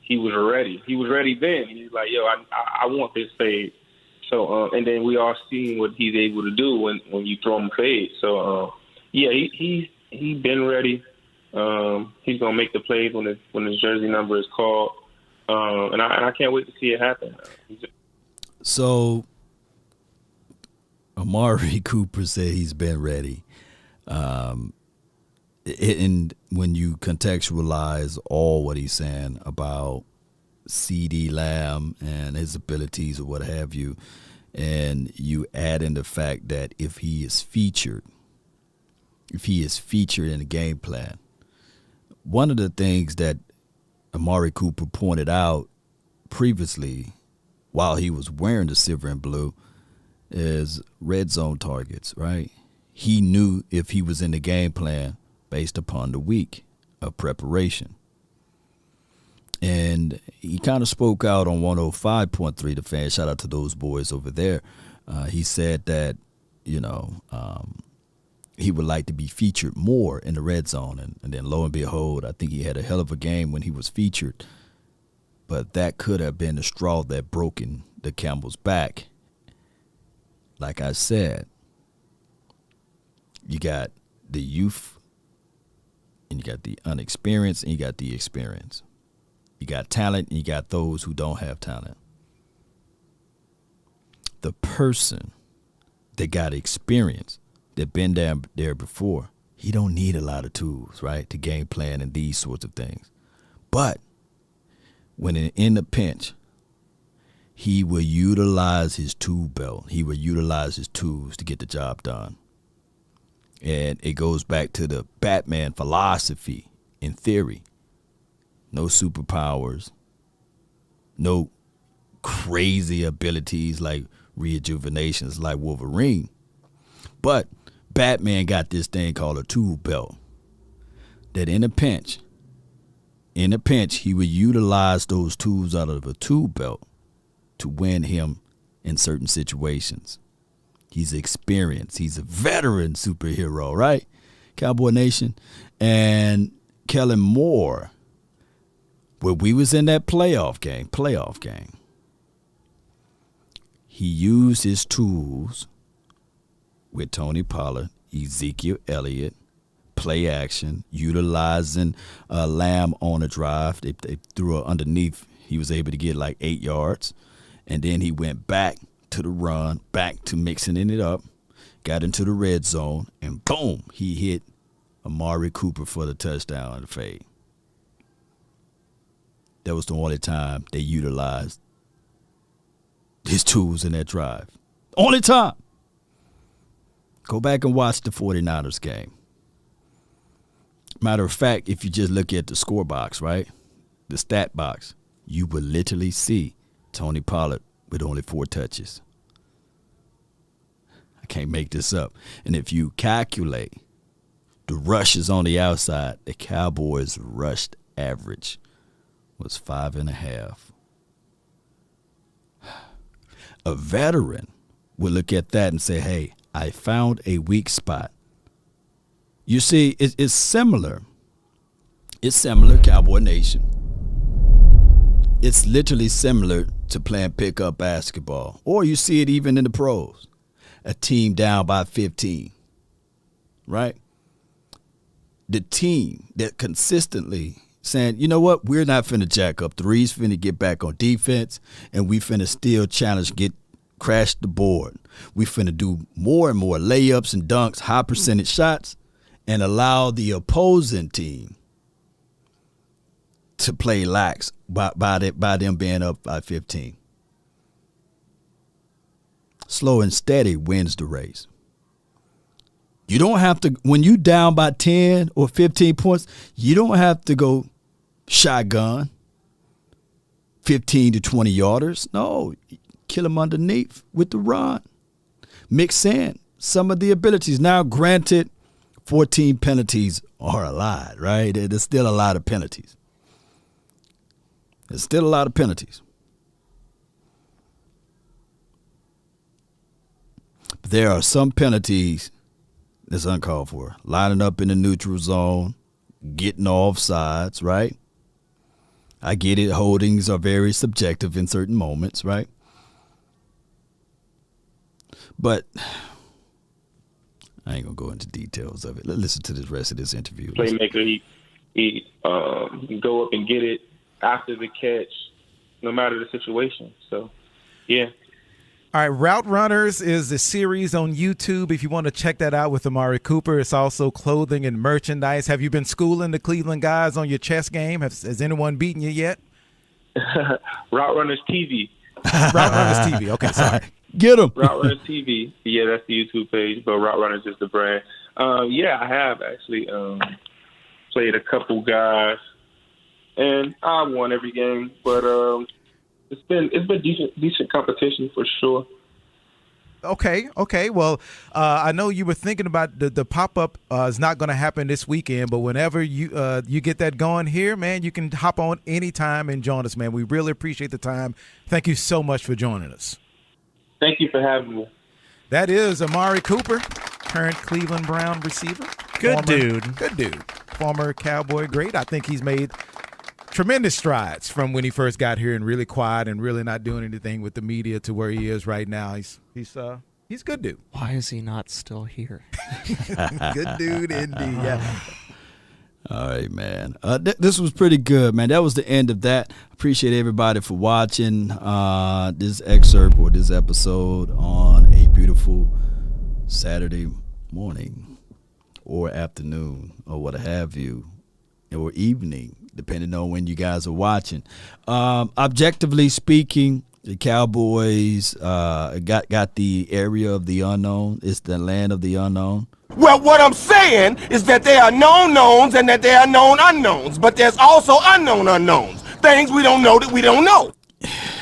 He was ready. He was ready then. He's like, yo, I want this fade. So, and then we all seen what he's able to do when you throw him a fade. So, he's been ready. He's going to make the plays when his jersey number is called. And I can't wait to see it happen. So, Amari Cooper said he's been ready. And when you contextualize all what he's saying about CeeDee Lamb and his abilities or what have you, and you add in the fact that if he is featured in the game plan, one of the things that Amari Cooper pointed out previously while he was wearing the silver and blue is red zone targets, right? He knew if he was in the game plan based upon the week of preparation. And he kind of spoke out on 105.3 The Fan. Shout out to those boys over there. He said that, he would like to be featured more in the red zone. And then lo and behold, I think he had a hell of a game when he was featured. But that could have been the straw that broke the camel's back. Like I said, you got the youth, and you got the unexperienced, and you got the experience. You got talent and you got those who don't have talent. The person that got experience, that been there before, he don't need a lot of tools, right, to game plan and these sorts of things. But when in the pinch, he will utilize his tool belt. He will utilize his tools to get the job done. And it goes back to the Batman philosophy in theory. No superpowers, no crazy abilities like rejuvenations like Wolverine. But Batman got this thing called a tool belt that in a pinch, he would utilize those tools out of a tool belt to win him in certain situations. He's experienced. He's a veteran superhero, right? Cowboy Nation. And Kellen Moore, where we was in that playoff game, he used his tools with Tony Pollard, Ezekiel Elliott, play action, utilizing Lamb on a drive. They threw it underneath. He was able to get like 8 yards. And then he went back to the run, back to mixing it up, got into the red zone, and boom, he hit Amari Cooper for the touchdown and the fade. That was the only time they utilized his tools in that drive. Only time. Go back and watch the 49ers game. Matter of fact, if you just look at the score box, right, the stat box, you will literally see Tony Pollard with only 4 touches. I can't make this up. And if you calculate the rushes on the outside, the Cowboys' rushed average was 5.5. A veteran would look at that and say, hey, I found a weak spot. You see, it's similar. It's similar, Cowboy Nation. It's literally similar to playing pickup basketball. Or you see it even in the pros. A team down by 15, right? The team that consistently saying, you know what, we're not finna jack up threes, finna get back on defense, and we finna still challenge, crash the board. We finna do more and more layups and dunks, high percentage shots, and allow the opposing team to play lax by them being up by 15. Slow and steady wins the race. You don't have to, when you down by 10 or 15 points, you don't have to go shotgun 15 to 20 yarders. No, kill them underneath with the run. Mix in some of the abilities. Now, granted, 14 penalties are a lot, right? There's still a lot of penalties. There's still a lot of penalties. But there are some penalties that's uncalled for. Lining up in the neutral zone, getting off sides, right? I get it. Holdings are very subjective in certain moments, right? But I ain't going to go into details of it. Let's listen to the rest of this interview. Playmaker, he can go up and get it after the catch, no matter the situation. So, yeah. All right, Route Runners is a series on YouTube. If you want to check that out with Amari Cooper, it's also clothing and merchandise. Have you been schooling the Cleveland guys on your chess game? Has anyone beaten you yet? Route Runners TV. Route Runners TV. Okay, sorry. Get them. Route Runners TV. Yeah, that's the YouTube page, but Route Runners is the brand. Yeah, I have actually played a couple guys, and I won every game, but it's been decent competition for sure. Okay. Well, I know you were thinking about the pop-up is not going to happen this weekend, but whenever you get that going here, man, you can hop on anytime and join us, man. We really appreciate the time. Thank you so much for joining us. Thank you for having me. That is Amari Cooper, current Cleveland Brown receiver. Good dude. Former Cowboy great. I think he's made tremendous strides from when he first got here and really quiet and really not doing anything with the media to where he is right now. He's a good dude. Why is he not still here? Good dude indeed. Yeah. All right, man. This was pretty good, man. That was the end of that. Appreciate everybody for watching this excerpt or this episode on a beautiful Saturday morning or afternoon or what have you, or evening, depending on when you guys are watching. Objectively speaking, the Cowboys got the area of the unknown. It's the land of the unknown. Well, what I'm saying is that there are known knowns and that there are known unknowns, but there's also unknown unknowns. Things we don't know that we don't know.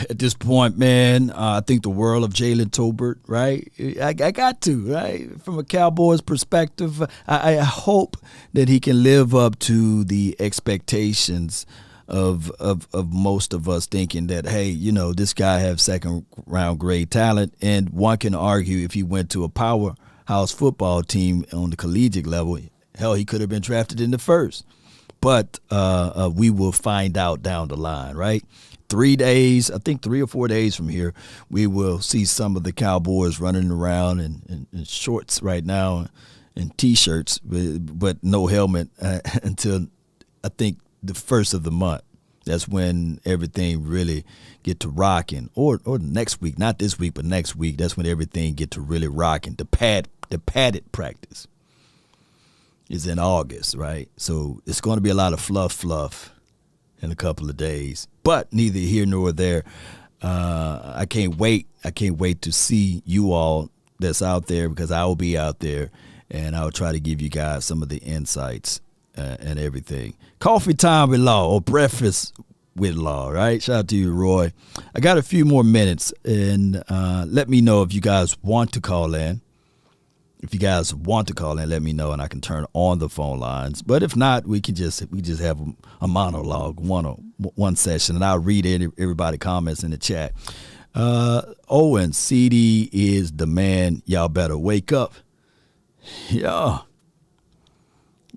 At this point, man, I think the world of Jalen Tolbert, right? I got to, right? From a Cowboys perspective, I hope that he can live up to the expectations of most of us thinking that, hey, you know, this guy has second round grade talent, and one can argue if he went to a powerhouse football team on the collegiate level, hell, he could have been drafted in the first. But we will find out down the line, right? 3 days, I think 3 or 4 days from here, we will see some of the Cowboys running around in shorts right now and T-shirts, but no helmet until I think the first of the month. That's when everything really get to rocking, or next week, not this week, but next week. That's when everything get to really rocking. The padded practice is in August, right? So it's going to be a lot of fluff in a couple of days, but neither here nor there. I can't wait. I can't wait to see you all that's out there, because I will be out there, and I'll try to give you guys some of the insights and everything. Coffee time with Law, or breakfast with Law, right? Shout out to you, Roy. I got a few more minutes, and let me know if you guys want to call in. If you guys want to call in, let me know, and I can turn on the phone lines. But if not, we just have a monologue, one session, and I'll read everybody's comments in the chat. Owen, CeeDee is the man. Y'all better wake up. Yeah.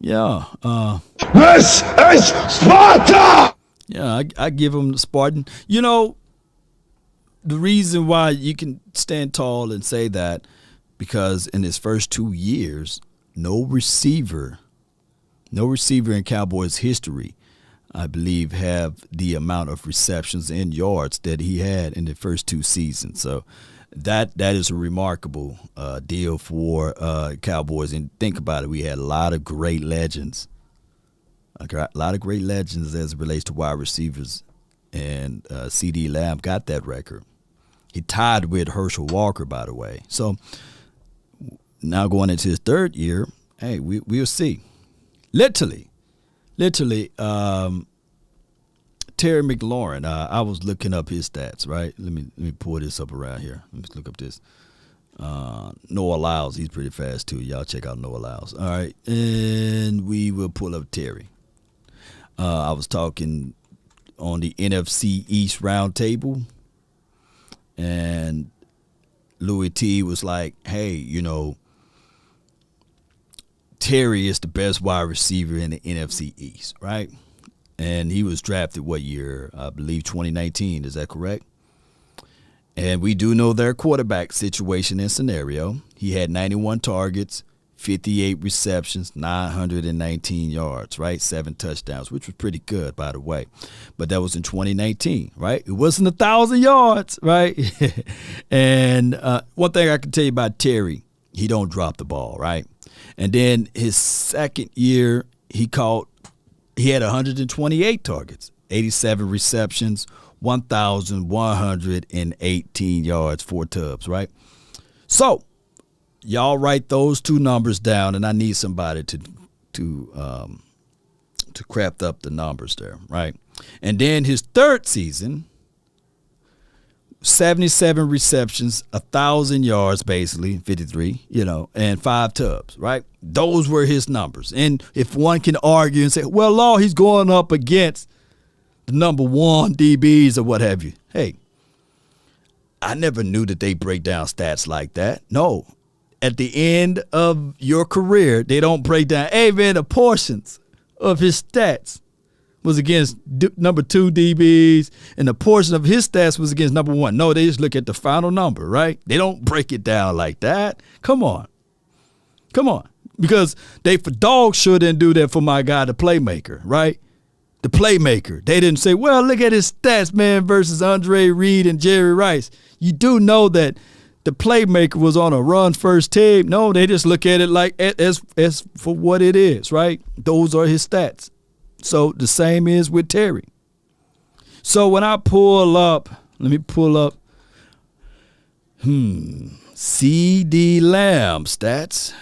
This is Sparta! Yeah, I give him the Spartan. You know, the reason why you can stand tall and say that, because in his first 2 years, no receiver in Cowboys history, I believe, have the amount of receptions and yards that he had in the first 2 seasons. So that is a remarkable deal for Cowboys. And think about it, we had a lot of great legends. As it relates to wide receivers, and CeeDee Lamb got that record. He tied with Herschel Walker, by the way. So now going into his 3rd year, hey, we'll see. Literally, Terry McLaurin. I was looking up his stats, right? Let me pull this up around here. Let me look up this. Noah Lyles, he's pretty fast too. Y'all check out Noah Lyles. All right, and we will pull up Terry. I was talking on the NFC East roundtable, and Louis T was like, hey, you know, Terry is the best wide receiver in the NFC East, right? And he was drafted what year? I believe 2019. Is that correct? And we do know their quarterback situation and scenario. He had 91 targets, 58 receptions, 919 yards, right? 7 touchdowns, which was pretty good, by the way. But that was in 2019, right? It wasn't 1,000 yards, right? And one thing I can tell you about Terry, he don't drop the ball, right? And then his 2nd year, he had 128 targets, 87 receptions, 1,118 yards, 4 tubs, right? So y'all write those 2 numbers down, and I need somebody to craft up the numbers there, right? And then his 3rd season, 77 receptions, 1,000 yards, basically 53, and 5 tubs, right? Those were his numbers. And if one can argue and say, well, Law, he's going up against the number 1 DBs or what have you. Hey, I never knew that they break down stats like that. No. At the end of your career, they don't break down, hey, man, the portions of his stats was against number 2 DBs, and the portion of his stats was against number 1. No, they just look at the final number, right? They don't break it down like that. Come on. because they for dog sure didn't do that for my guy, the playmaker, right? The playmaker. They didn't say, well, look at his stats, man, versus Andre Reed and Jerry Rice. You do know that the playmaker was on a run-first team. No, they just look at it like as for what it is, right? Those are his stats. So the same is with Terry. So when I pull up, let me pull up CeeDee Lamb stats.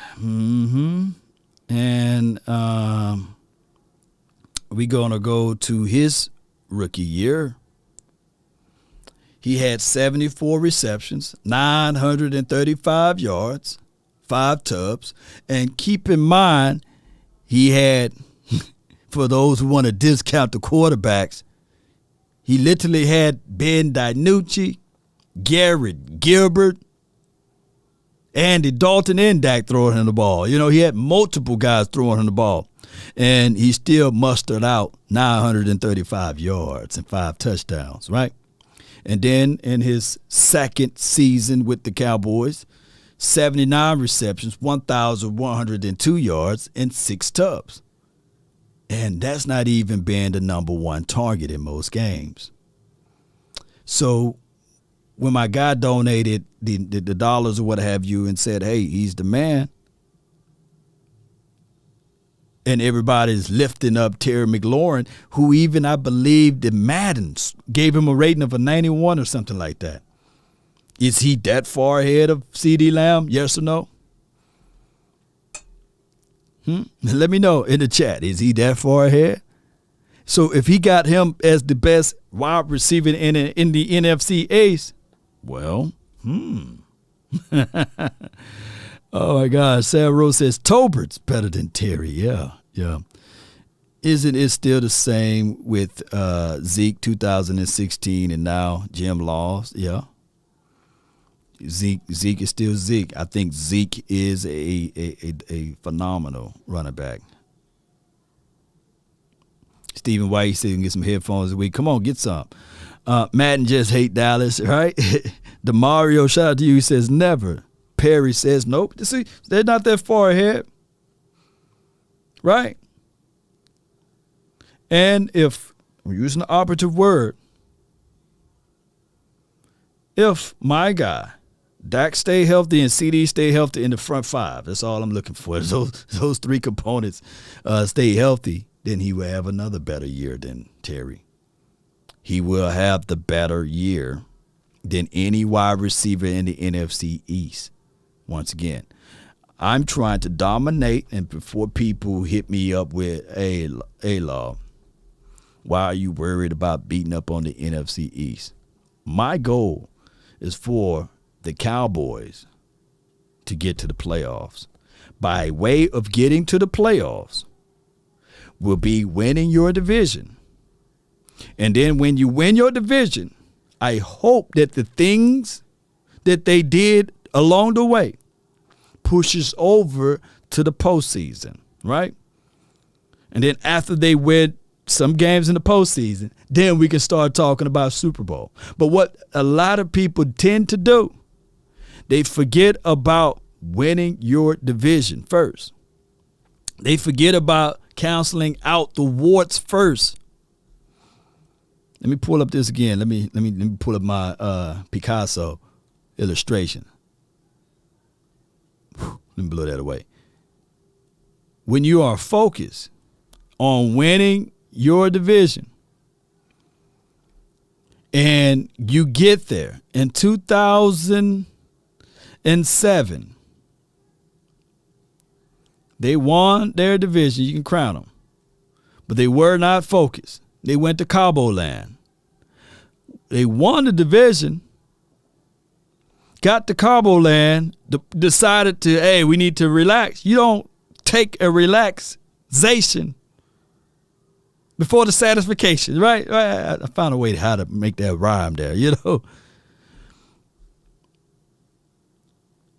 And we're going to go to his rookie year. He had 74 receptions, 935 yards, 5 tubs. And keep in mind, he had, for those who want to discount the quarterbacks, he literally had Ben DiNucci, Garrett Gilbert, Andy Dalton, and Dak throwing him the ball. You know, he had multiple guys throwing him the ball. And he still mustered out 935 yards and 5 touchdowns, right? And then in his second season with the Cowboys, 79 receptions, 1,102 yards, and 6 tubs. And that's not even being the number one target in most games. So when my guy donated the dollars or what have you and said, hey, he's the man, and everybody's lifting up Terry McLaurin, who even I believe the Maddens gave him a rating of a 91 or something like that. Is he that far ahead of CeeDee Lamb? Yes or no? Let me know in the chat. Is he that far ahead? So if he got him as the best wide receiver in the NFC East, well, Oh, my gosh. Sarah Rose says, Tobert's better than Terry. Yeah. Isn't it still the same with Zeke 2016 and now Jim Laws? Yeah. Zeke is still Zeke. I think Zeke is a phenomenal running back. Stephen White said, get some headphones a week. Come on, get some. Madden just hate Dallas, right? DeMario, shout out to you. He says, never. Perry says, nope. See, they're not that far ahead. Right? And if we're using the operative word, if my guy, Dak stay healthy and CeeDee stay healthy in the front five, that's all I'm looking for. Those three components stay healthy, then he will have another better year than Terry. He will have the better year than any wide receiver in the NFC East. Once again, I'm trying to dominate, and before people hit me up with A-Law, why are you worried about beating up on the NFC East? My goal is for the Cowboys to get to the playoffs. By way of getting to the playoffs will be winning your division. And then when you win your division, I hope that the things that they did along the way pushes over to the postseason, right? And then after they win some games in the postseason, then we can start talking about Super Bowl. But what a lot of people tend to do, they forget about winning your division first. They forget about canceling out the warts first. Let me pull up this again. Let me pull up my Picasso illustration. Let me blow that away. When you are focused on winning your division and you get there in 2007, they won their division. You can crown them. But they were not focused. They went to Cabo Land. They won the division, got to Cabo Land, decided to, hey, we need to relax. You don't take a relaxation before the satisfaction, right? I found a way how to make that rhyme there, you know.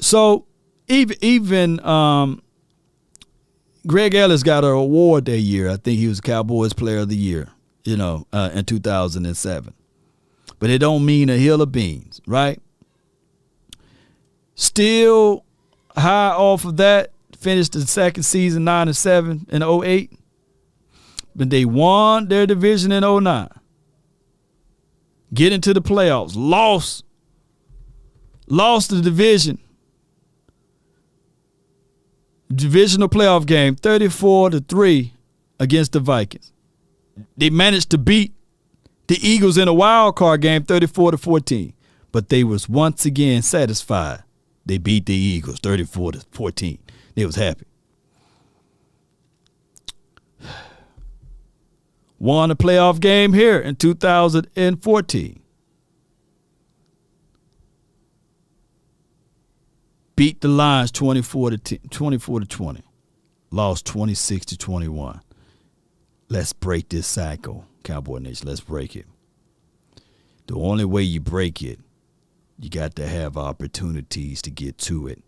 So even Greg Ellis got an award that year. I think he was Cowboys Player of the Year, you know, in 2007. But it don't mean a hill of beans, right? Still high off of that finished the second season 9-7 in 08. But they won their division in 09. Get into the playoffs. Lost the division. Divisional playoff game, 34-3 against the Vikings. They managed to beat the Eagles in a wild card game, 34-14. But they was once again satisfied. They beat the Eagles 34-14. They was happy. Won a playoff game here in 2014. Beat the Lions 24-20. Lost 26-21. Let's break this cycle, Cowboy Nation. Let's break it. The only way you break it, you got to have opportunities to get to it.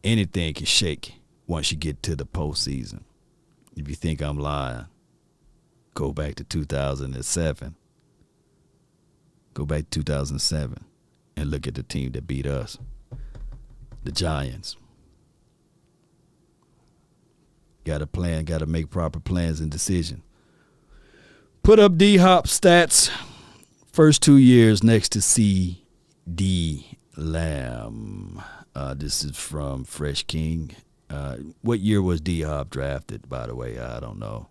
Anything can shake once you get to the postseason. If you think I'm lying, go back to 2007. Go back to 2007 and look at the team that beat us, the Giants. Got to plan, got to make proper plans and decisions. Put up D-Hop stats. First 2 years next to CeeDee Lamb. This is from Fresh King. What year was D-Hop drafted, by the way? I don't know.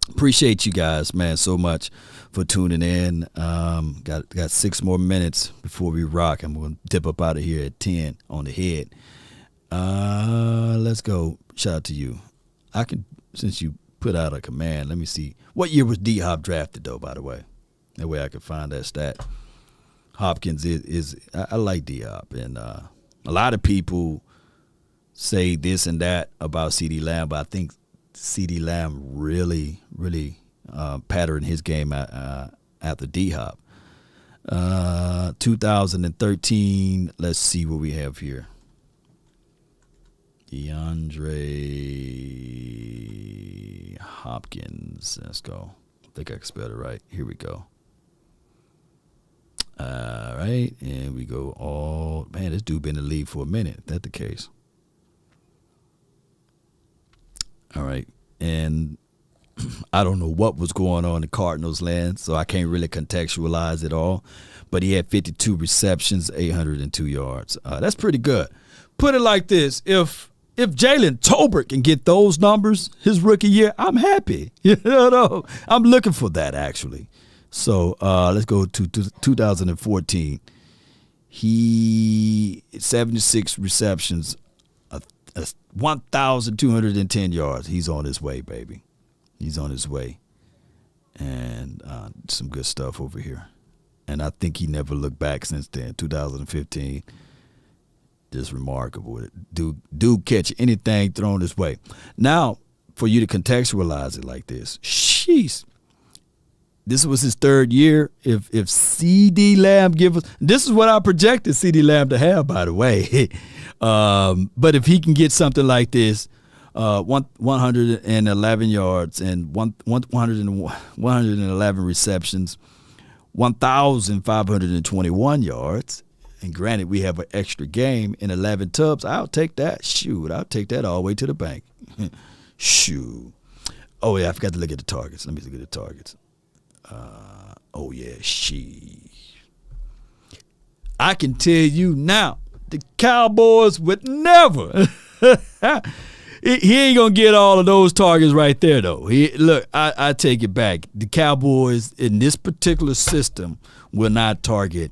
Appreciate you guys, man, so much for tuning in. Got 6 more minutes before we rock. I'm going to dip up out of here at 10 on the head. Let's go. Shout out to you. I can, since you put out a command, let me see. What year was D-Hop drafted, though, by the way? That way I can find that stat. Hopkins is I like D-Hop, and a lot of people say this and that about CeeDee Lamb, but I think CeeDee Lamb really patterned his game after D-Hop. 2013, let's see what we have here. DeAndre Hopkins. Let's go. I think I can spell it right. Here we go. All right, and we go all. Man, this dude been in the league for a minute. If that's the case. All right, and I don't know what was going on in Cardinals land, so I can't really contextualize it all. But he had 52 receptions, 802 yards. That's pretty good. Put it like this: if Jalen Tolbert can get those numbers his rookie year, I'm happy. You know, I'm looking for that actually. So let's go to 2014. He 76 receptions, 1,210 yards. He's on his way, baby. He's on his way. And some good stuff over here. And I think he never looked back since then, 2015. Just remarkable. Dude catch anything thrown his way. Now, for you to contextualize it like this, sheesh. This was his third year. If CeeDee Lamb give us, this is what I projected CeeDee Lamb to have, by the way. But if he can get something like this, 111 yards and 111 receptions, 1,521 yards, and granted we have an extra game in 11 tubs, I'll take that. Shoot, I'll take that all the way to the bank. Shoot. Oh, yeah, I forgot to look at the targets. Let me look at the targets. Oh, yeah, I can tell you now, the Cowboys would never. He ain't going to get all of those targets right there, though. Look, I take it back. The Cowboys in this particular system will not target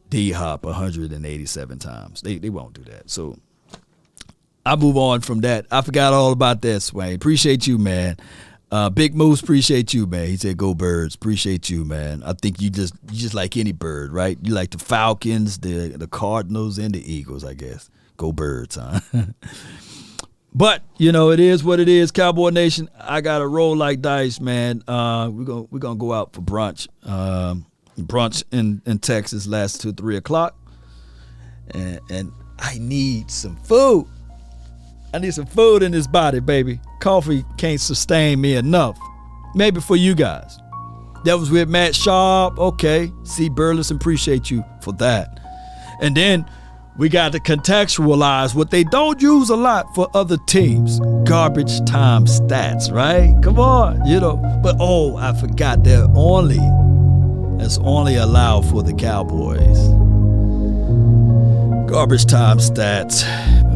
D-Hop 187 times. They won't do that. So I move on from that. I forgot all about that, Swain. Appreciate you, man. Big Moose, appreciate you, man. He said, "Go Birds." Appreciate you, man. I think you just like any bird, right? You like the Falcons, the Cardinals, and the Eagles, I guess. Go Birds, huh? But it is what it is. Cowboy Nation, I gotta roll like dice, man. We're gonna go out for brunch. Brunch in Texas lasts till 3 o'clock, and I need some food. I need some food in this body, baby. Coffee can't sustain me enough. Maybe for you guys. That was with Matt Sharp. Okay. C. Burleson, appreciate you for that. And then we got to contextualize what they don't use a lot for other teams. Garbage time stats, right? Come on, But I forgot that's only allowed for the Cowboys. Garbage time stats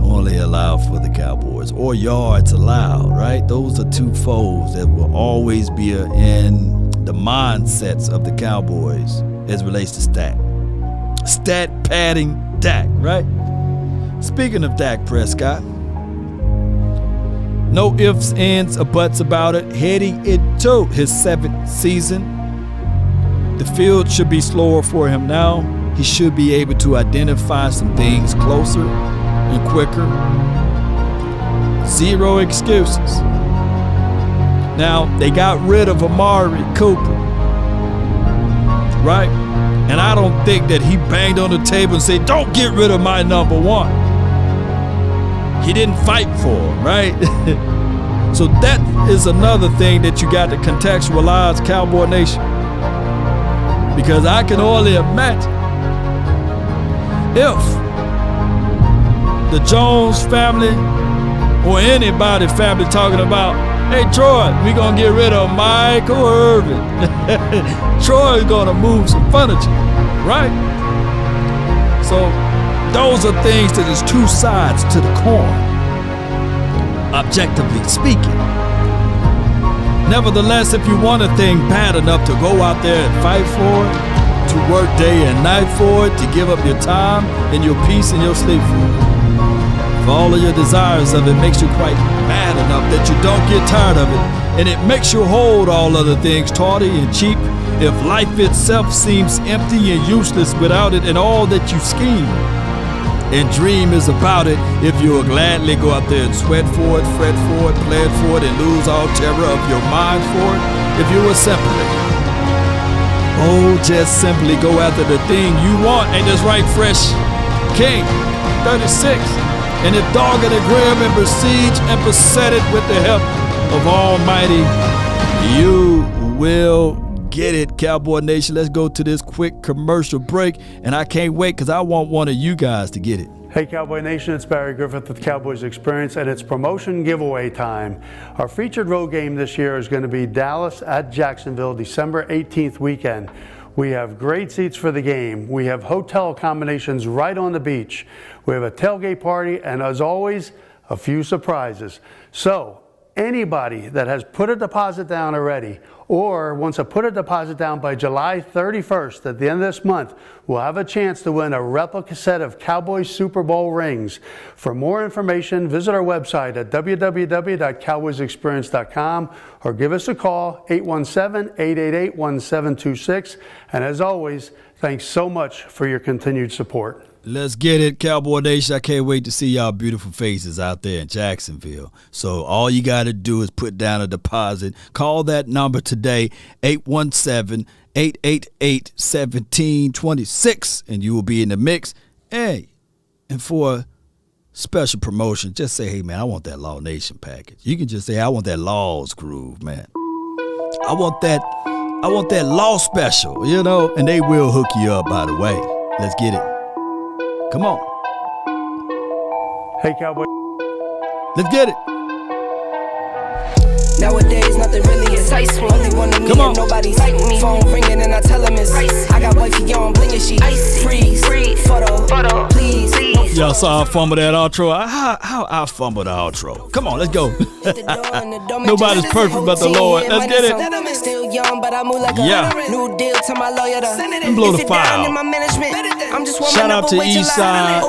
only allowed for the Cowboys, or yards allowed, right? Those are two foes that will always be in the mindsets of the Cowboys as relates to stat padding Dak, right? Speaking of Dak Prescott, no ifs, ands, or buts about it. Heading into his 7th season, the field should be slower for him now. He should be able to identify some things closer and quicker. Zero excuses. Now, they got rid of Amari Cooper, right? And I don't think that he banged on the table and said, don't get rid of my number one. He didn't fight for him, right? So that is another thing that you got to contextualize, Cowboy Nation. Because I can only imagine if the Jones family or anybody family talking about, hey, Troy, we going to get rid of Michael Irvin. Troy's going to move some furniture, right? So those are things that is two sides to the coin, objectively speaking. Nevertheless, if you want a thing bad enough to go out there and fight for it, to work day and night for it, to give up your time and your peace and your sleep for it, if all of your desires of it makes you quite mad enough that you don't get tired of it, and it makes you hold all other things tawdry and cheap, if life itself seems empty and useless without it, and all that you scheme and dream is about it, if you'll gladly go out there and sweat for it, fret for it, plan for it, and lose all terror of your mind for it, if you will just simply go after the thing you want. Ain't this right, Fresh King 36? And if dogged and grim and besieged and beset it with the help of Almighty, you will get it, Cowboy Nation. Let's go to this quick commercial break, and I can't wait because I want one of you guys to get it. Hey Cowboy Nation, it's Barry Griffith with Cowboys Experience, and it's promotion giveaway time. Our featured road game this year is going to be Dallas at Jacksonville, December 18th weekend. We have great seats for the game. We have hotel accommodations right on the beach. We have a tailgate party, and as always, a few surprises. So anybody that has put a deposit down already or wants to put a deposit down by July 31st at the end of this month will have a chance to win a replica set of Cowboys Super Bowl rings. For more information, visit our website at www.cowboysexperience.com or give us a call, 817-888-1726. And as always, thanks so much for your continued support. Let's get it, Cowboy Nation. I can't wait to see y'all beautiful faces out there in Jacksonville. So all you got to do is put down a deposit. Call that number today, 817-888-1726, and you will be in the mix. Hey, and for a special promotion, just say, hey, man, I want that Law Nation package. You can just say, I want that Laws groove, man. I want that Law special, and they will hook you up, by the way. Let's get it. Come on. Hey, Cowboy. Let's get it. Nowadays, nothing really excites me. Only one of me and nobody's like me. Phone ringing and I tell him it's ice. I got wifey on bling and she freeze. Photo, please. Y'all saw I fumble that outro. How I fumbled the outro. Come on, let's go. Nobody's perfect but the Lord. Let's get it. Still young, but I move like yeah. New deal to my lawyer. And blow the file. Shout out to Eastside,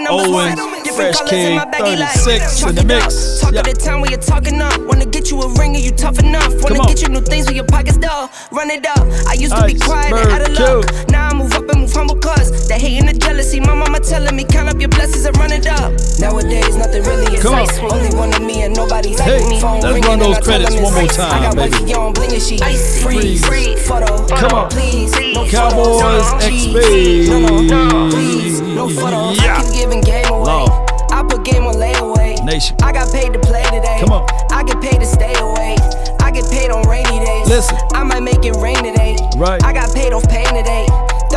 Owen, Fresh King, 36 in the mix. Talk of the time where you're talking up. Wanna get you a ring and you tough enough. Wanna get you new things with your pockets dull. Run it up. I used to be quiet and out of luck. Now I move up and move humble cause the hate and the jealousy. My mama telling me count up your blessings and run it up. Nowadays nothing really excites me. Only one of me and nobody's like me. Let's run those credits one more time, baby. Freeze. Photo. Come on. Please. No Cowboys Experience. No photo. I can give and game away. I put game on layaway. Nation. I got paid to play today. Come on. I get paid to stay away. I get paid on rainy days. Listen. I might make it rain today. Right. I got paid off pain today.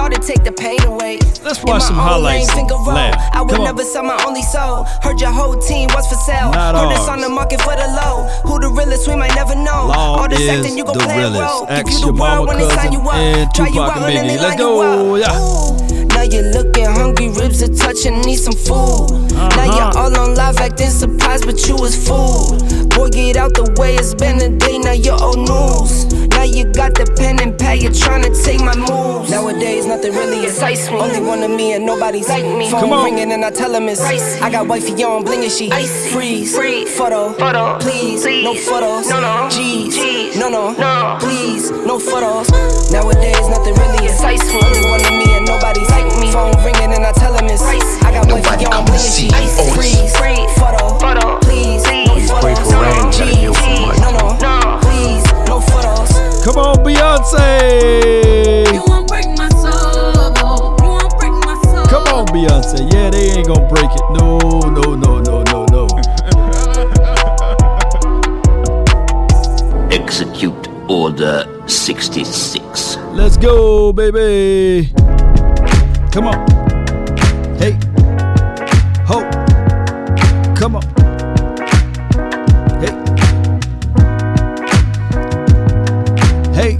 all to take the pain away. Let's watch some highlights. I would never sell my only soul. Heard your whole team was for sale. Heard this on the market for the low. Who the realest, we might never know. All this acting, you gon' play a role. Give you the world when they sign you up. Try you out and then they line you up. Now you're looking hungry, ribs are touching, need some food. Now you're all on live acting surprised, but you was fooled. Boy, get out the way, it's been a day, now you're old news. Now you got the pen and pad, you're trying to take my moves. Nowadays, nothing really excites me. Only one of me and nobody's like me. Phone ringing and I tell him it's icy. I got wifey on bling and she icy. Freeze, photo, please, no photos. G's, no, please, no photos. Nowadays, nothing really excites me. Only one of me and nobody's like me. Phone ringing and I tell him it's icy. I got wifey on bling and she icy. Freeze, photo, please, no photos. G's, no, please, no photos. Come on, Beyonce. You won't break my soul. You won't break my soul. Come on, Beyonce. Yeah, they ain't gonna break it. No. Execute Order 66. Let's go, baby. Come on. Hey. Ho. Come on. Hey. Hey.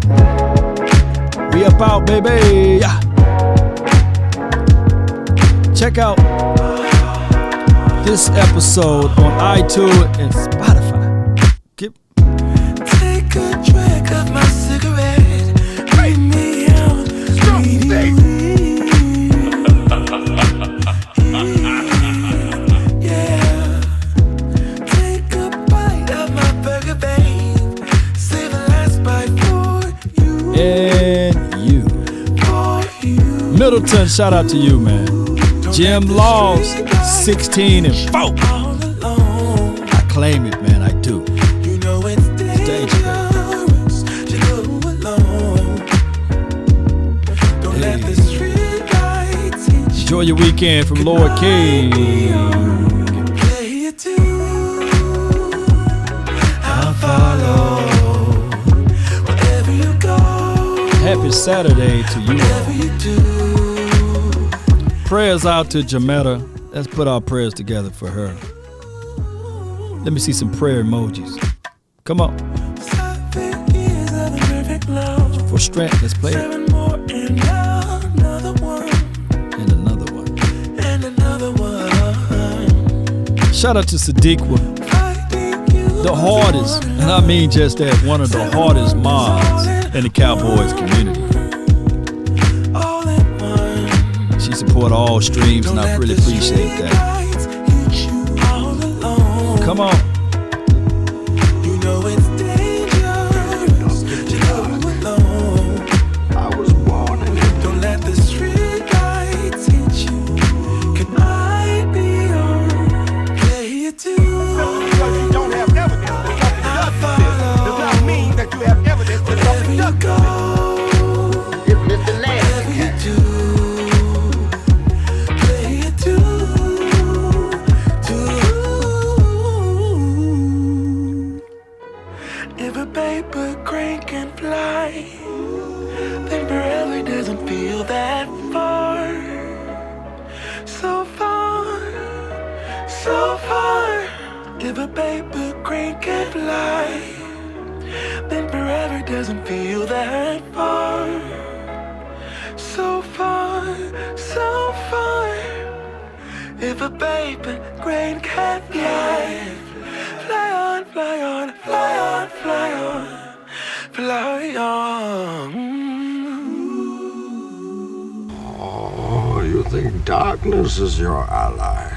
We about, baby. Yeah. Check out this episode on iTunes and Spotify. Take a drag of my cigarette. Bring me out. Yeah. Take a bite of my burger, babe. Save the last bite for you. And you. Middleton, shout out to you, man. Jim Laws, 16 and 4. I claim it, man. I do. You know it's dangerous to go alone. Don't let the street lights hit you. Enjoy your weekend from Lord King. Play it too. I'll follow wherever you go. Happy Saturday to you Whatever you do. Prayers out to Jametta. Let's put our prayers together for her. Let me see some prayer emojis. Come on. For strength, let's play it. And another one. And another one. And another one. Shout out to Sadiqwa. The hardest, and I mean just that, one of the hardest mods in the Cowboys community. She support all streams, and I really appreciate that. Come on. You know it's dangerous to go alone. I was born in it. Don't let the street lights hit you. Can I be on? Play it too. You don't have evidence that something does not mean that you have evidence that something does go. If Mr. Nasty you do, play it too. If a paper crane can fly, then forever doesn't feel that far. So far, so far. If a paper crane can fly, then forever doesn't feel that far. So far, so far. If a paper crane can fly, fly on, fly on, fly on, fly on, fly on. Oh, you think darkness is your ally?